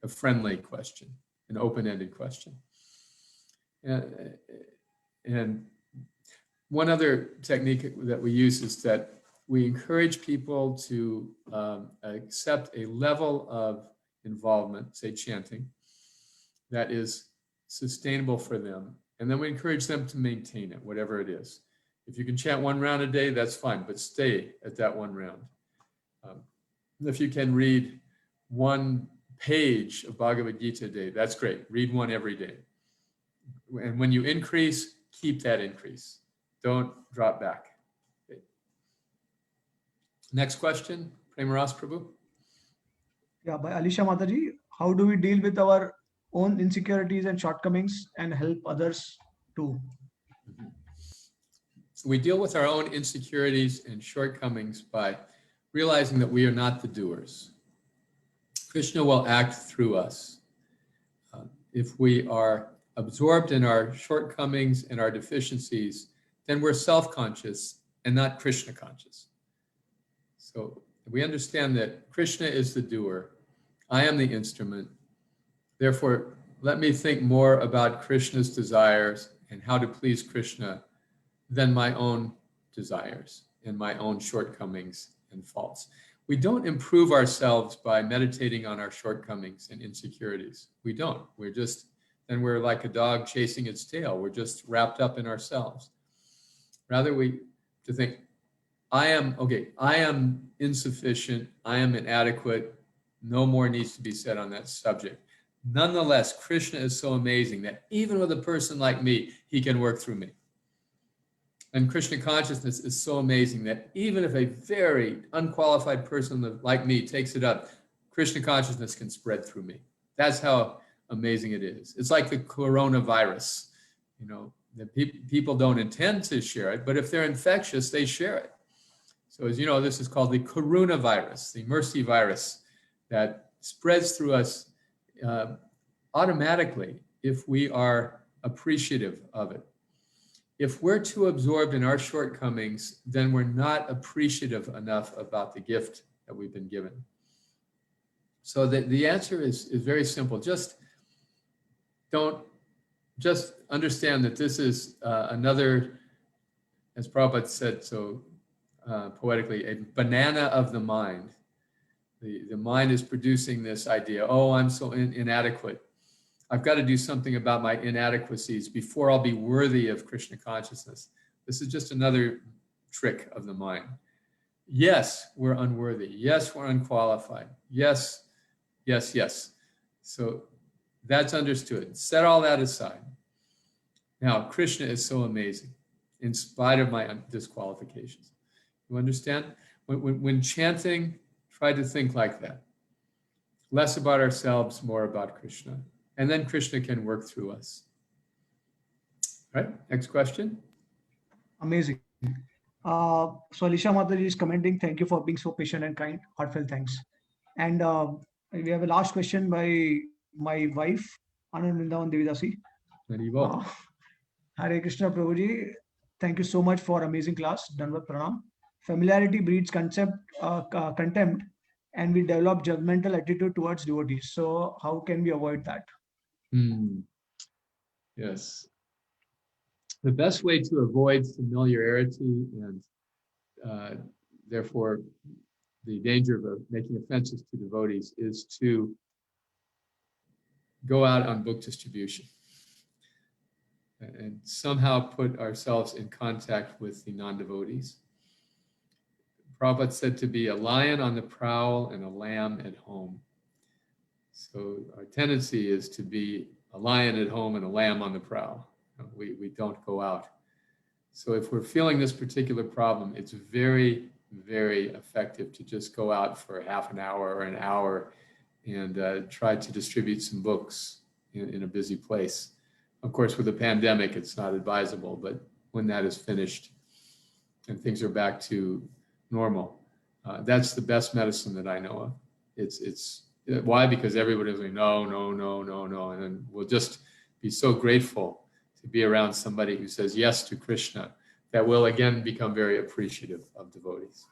A friendly question, an open-ended question. And one other technique that we use is that we encourage people to accept a level of involvement, say chanting, that is sustainable for them. And then we encourage them to maintain it, whatever it is. If you can chant one round a day, that's fine, but stay at that one round. If you can read one page of Bhagavad Gita a day, that's great. Read one every day. And when you increase, keep that increase. Don't drop back. Okay. Next question, Premaras Prabhu. Yeah, by Alisha Mataji. How do we deal with our own insecurities and shortcomings and help others too? We deal with our own insecurities and shortcomings by realizing that we are not the doers. Krishna will act through us. If we are absorbed in our shortcomings and our deficiencies, then we're self-conscious and not Krishna conscious. So we understand that Krishna is the doer. I am the instrument. Therefore, let me think more about Krishna's desires and how to please Krishna than my own desires and my own shortcomings and faults. We don't improve ourselves by meditating on our shortcomings and insecurities. We don't. We're like a dog chasing its tail. We're just wrapped up in ourselves. Rather, to think, I am insufficient, I am inadequate, no more needs to be said on that subject. Nonetheless, Krishna is so amazing that even with a person like me, he can work through me. And Krishna consciousness is so amazing that even if a very unqualified person like me takes it up, Krishna consciousness can spread through me. That's how amazing it is. It's like the coronavirus. The people don't intend to share it, but if they're infectious, they share it. So as you know, this is called the coronavirus, the mercy virus that spreads through us automatically if we are appreciative of it. If we're too absorbed in our shortcomings, then we're not appreciative enough about the gift that we've been given. So the answer is very simple. Just understand that this is another, as Prabhupada said so poetically, a banana of the mind. The mind is producing this idea, oh, I'm so inadequate. I've got to do something about my inadequacies before I'll be worthy of Krishna consciousness. This is just another trick of the mind. Yes, we're unworthy. Yes, we're unqualified. Yes, yes, yes. So that's understood. Set all that aside. Now, Krishna is so amazing in spite of my disqualifications. You understand? When chanting, try to think like that. Less about ourselves, more about Krishna. And then Krishna can work through us. All right, next question. Amazing. So Alicia Mataji is commenting, thank you for being so patient and kind. Heartfelt thanks. And we have a last question by my wife, Anandandavan Devidasi. Haribol. Hare Krishna Prabhuji, thank you so much for amazing class. Dandavat Pranam. Familiarity breeds contempt, and we develop judgmental attitude towards devotees. So how can we avoid that? Yes. The best way to avoid familiarity and therefore the danger of making offenses to devotees is to go out on book distribution and somehow put ourselves in contact with the non-devotees. Prabhupada said to be a lion on the prowl and a lamb at home. So our tendency is to be a lion at home and a lamb on the prowl. We don't go out. So if we're feeling this particular problem, it's very, very effective to just go out for half an hour or an hour and try to distribute some books in a busy place. Of course, with the pandemic, it's not advisable, but when that is finished and things are back to normal, that's the best medicine that I know of. It's why? Because everybody's like, no, and then we'll just be so grateful to be around somebody who says yes to Krishna, that will again become very appreciative of devotees.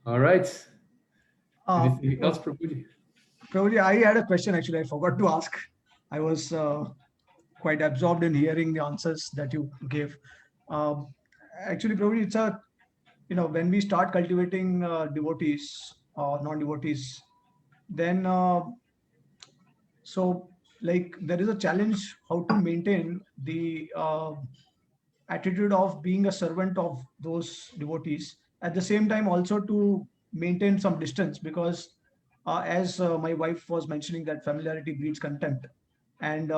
All right. Anything else, Prabhuji? Prabhuji, I had a question actually. I forgot to ask. I was quite absorbed in hearing the answers that you gave. Actually, Prabhuji, it's when we start cultivating devotees or non-devotees, then so like there is a challenge how to maintain the attitude of being a servant of those devotees, at the same time also to maintain some distance, because as my wife was mentioning, that familiarity breeds contempt, and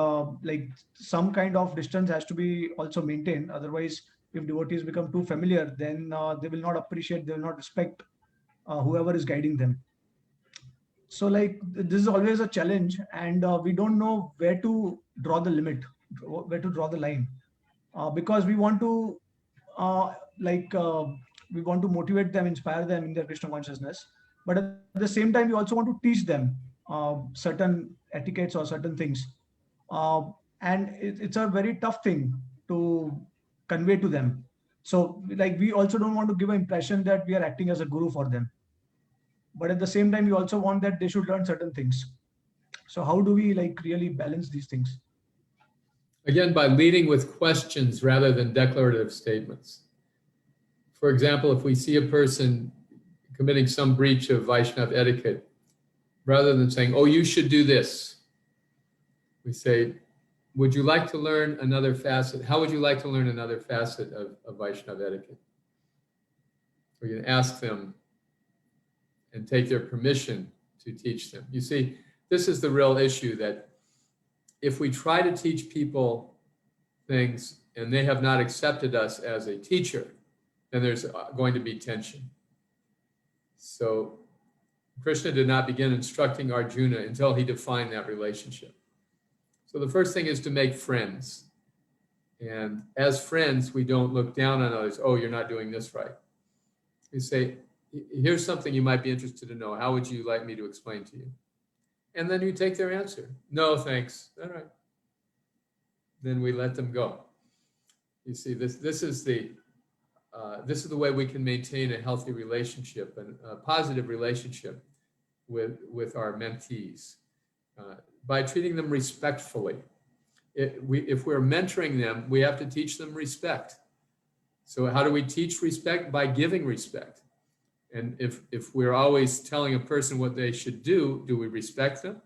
like some kind of distance has to be also maintained. Otherwise, if devotees become too familiar, then they will not appreciate, they will not respect whoever is guiding them. So like this is always a challenge, and we don't know where to draw the limit, where to draw the line, because we want to like we want to motivate them, inspire them in their Krishna consciousness, but at the same time we also want to teach them certain etiquettes or certain things, uh, and it's a very tough thing to convey to them. So like we also don't want to give an impression that we are acting as a guru for them, but at the same time we also want that they should learn certain things. So how do we like really balance these things? Again, by leading with questions rather than declarative statements. For example, if we see a person committing some breach of Vaishnava etiquette, rather than saying, oh, you should do this, we say, would you like to learn another facet? How would you like to learn another facet of Vaishnava etiquette? We can ask them and take their permission to teach them. You see, this is the real issue, that if we try to teach people things and they have not accepted us as a teacher, then there's going to be tension. So Krishna did not begin instructing Arjuna until he defined that relationship. So the first thing is to make friends. And as friends, we don't look down on others. Oh, you're not doing this right. We say, here's something you might be interested to know. How would you like me to explain to you? And then you take their answer. No, thanks. All right. Then we let them go. You see, this is the way we can maintain a healthy relationship and a positive relationship with our mentees, by treating them respectfully. If we're mentoring them, we have to teach them respect. So how do we teach respect? By giving respect. And if we're always telling a person what they should do we respect them?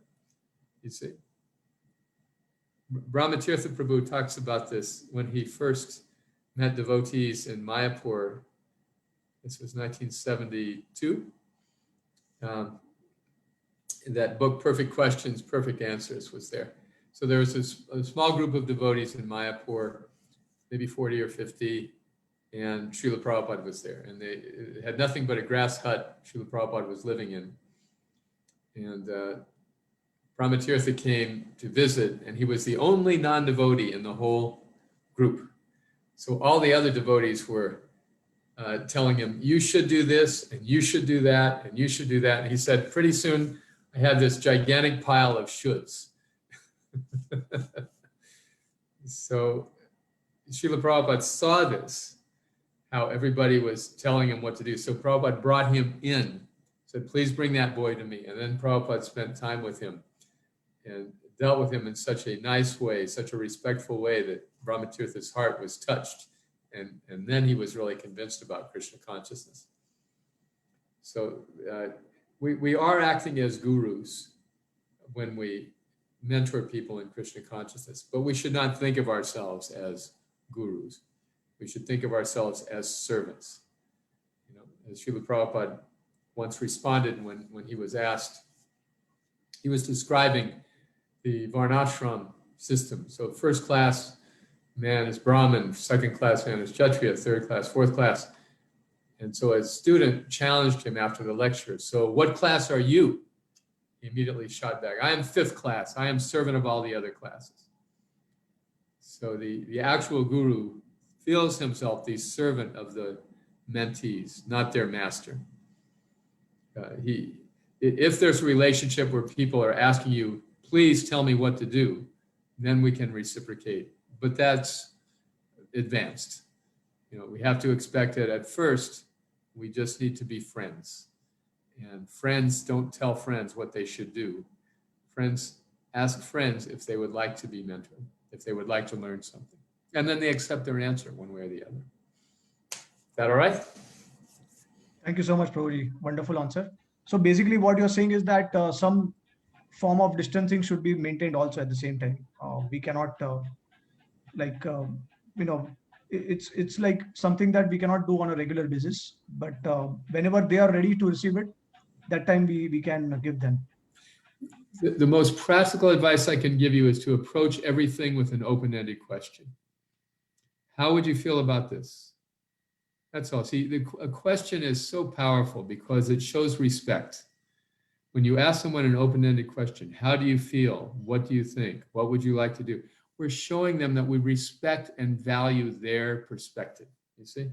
You see, Brahmatirtha Prabhu talks about this when he first met devotees in Mayapur. This was 1972. That book, Perfect Questions, Perfect Answers, was there. So there was a small group of devotees in Mayapur, maybe 40 or 50, and Srila Prabhupada was there. And they had nothing but a grass hut Srila Prabhupada was living in. And Brahmatirtha came to visit, and he was the only non-devotee in the whole group. So all the other devotees were telling him, you should do this, and you should do that, and you should do that. And he said, pretty soon I had this gigantic pile of shoulds. So Srila Prabhupada saw this, how everybody was telling him what to do. So Prabhupada brought him in, said, please bring that boy to me. And then Prabhupada spent time with him and dealt with him in such a nice way, such a respectful way, that Brahmatirtha's heart was touched. And then he was really convinced about Krishna consciousness. So we are acting as gurus when we mentor people in Krishna consciousness, but we should not think of ourselves as gurus. We should think of ourselves as servants. You know, as Srila Prabhupada once responded when he was asked, he was describing the Varnashram system. So first class man is Brahmin, second class man is Kshatriya, third class, fourth class. And so a student challenged him after the lecture, so what class are you? He immediately shot back, I am fifth class. I am servant of all the other classes. So the actual guru feels himself the servant of the mentees, not their master. If there's a relationship where people are asking you, please tell me what to do, then we can reciprocate. But that's advanced. You know, we have to expect that at first, we just need to be friends. And friends don't tell friends what they should do. Friends ask friends if they would like to be mentored, if they would like to learn something. And then they accept their answer one way or the other. Is that all right? Thank you so much, Prabhuji. Wonderful answer. So basically what you're saying is that some form of distancing should be maintained also at the same time. We cannot it's like something that we cannot do on a regular basis, but whenever they are ready to receive it, that time we can give them. The most practical advice I can give you is to approach everything with an open-ended question. How would you feel about this? That's all. See, a question is so powerful because it shows respect. When you ask someone an open-ended question, how do you feel? What do you think? What would you like to do? We're showing them that we respect and value their perspective, you see?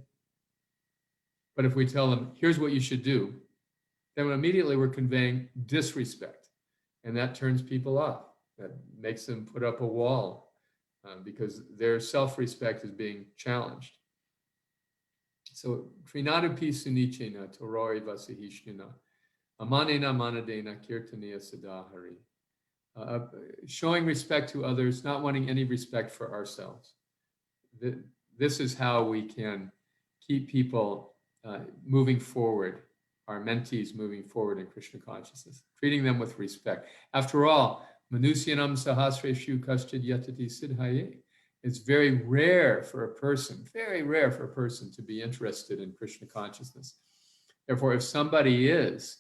But if we tell them, here's what you should do, then immediately we're conveying disrespect. And that turns people off. That makes them put up a wall because their self-respect is being challenged. So, Trinadapi Sunichena Torori Vasihishna Amanena Manadena Kirtaniya Sadahari. Showing respect to others, not wanting any respect for ourselves. This is how we can keep people moving forward, our mentees moving forward in Krishna consciousness, treating them with respect. After all, Manusyanam Sahasreshu Kastid Yatati Siddhaye. It's very rare for a person to be interested in Krishna consciousness. Therefore, if somebody is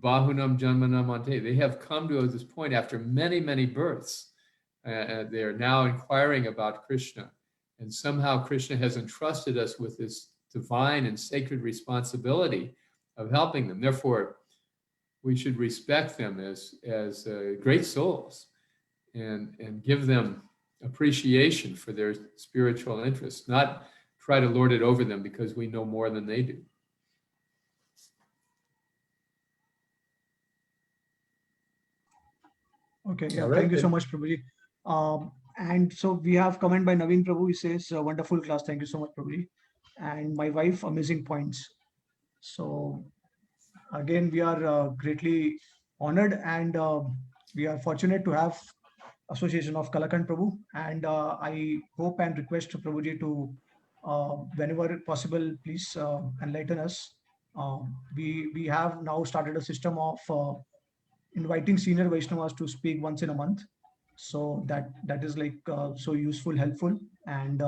Bahunam Janmanam Ante, they have come to this point after many, many births. They are now inquiring about Krishna. And somehow Krishna has entrusted us with this divine and sacred responsibility of helping them. Therefore, we should respect them as great souls and give them appreciation for their spiritual interests, not try to lord it over them because we know more than they do. Okay, yeah, All right, thank you so then. much, Prabhuji. And so we have comment by Naveen Prabhu. He says, wonderful class. Thank you so much, Prabhuji. And my wife, amazing points. So again, we are greatly honored and we are fortunate to have association of Kalakantha Prabhu. And I hope and request to Prabhuji to, whenever possible, please enlighten us. We have now started a system of inviting senior Vaishnavas to speak once in a month. So that is like so useful, helpful, and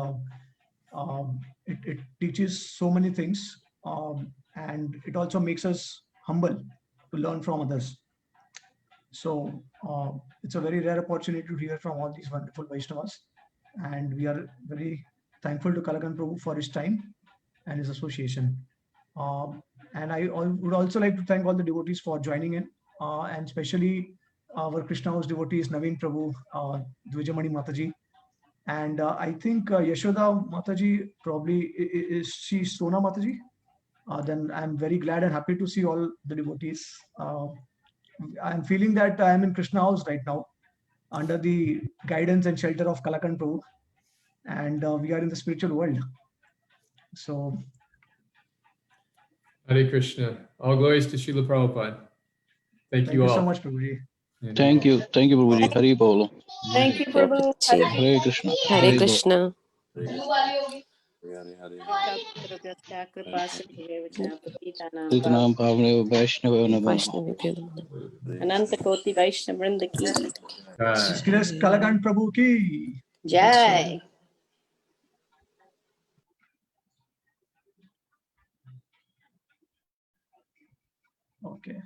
it teaches so many things, and it also makes us humble to learn from others. So it's a very rare opportunity to hear from all these wonderful Vaishnavas, and we are very thankful to Kalakantha Prabhu for his time. and his association. And I would also like to thank all the devotees for joining in, and especially our Krishna House devotees, Naveen Prabhu, Dvijamani Mataji, and I think Yashoda Mataji probably is she Sona Mataji? Then I'm very glad and happy to see all the devotees. I'm feeling that I am in Krishna House right now, under the guidance and shelter of Kalakantha Prabhu, and we are in the spiritual world. So, Hare Krishna. All glories to Srila Prabhupada. Thank thank you you all. so much, Prabhuji. And Thank you, Prabhuji. Hari Bolo. Thank you, Prabhu. Prabhuji. Hare Krishna. Hare Bolo. Krishna. Itanam Bhavane Vaishnava Namo. Vaishnavibhyo namo. Ananta Koti Vaishnav Vrinda ki Shri Kalakantha Prabhu ki Jai. Okay.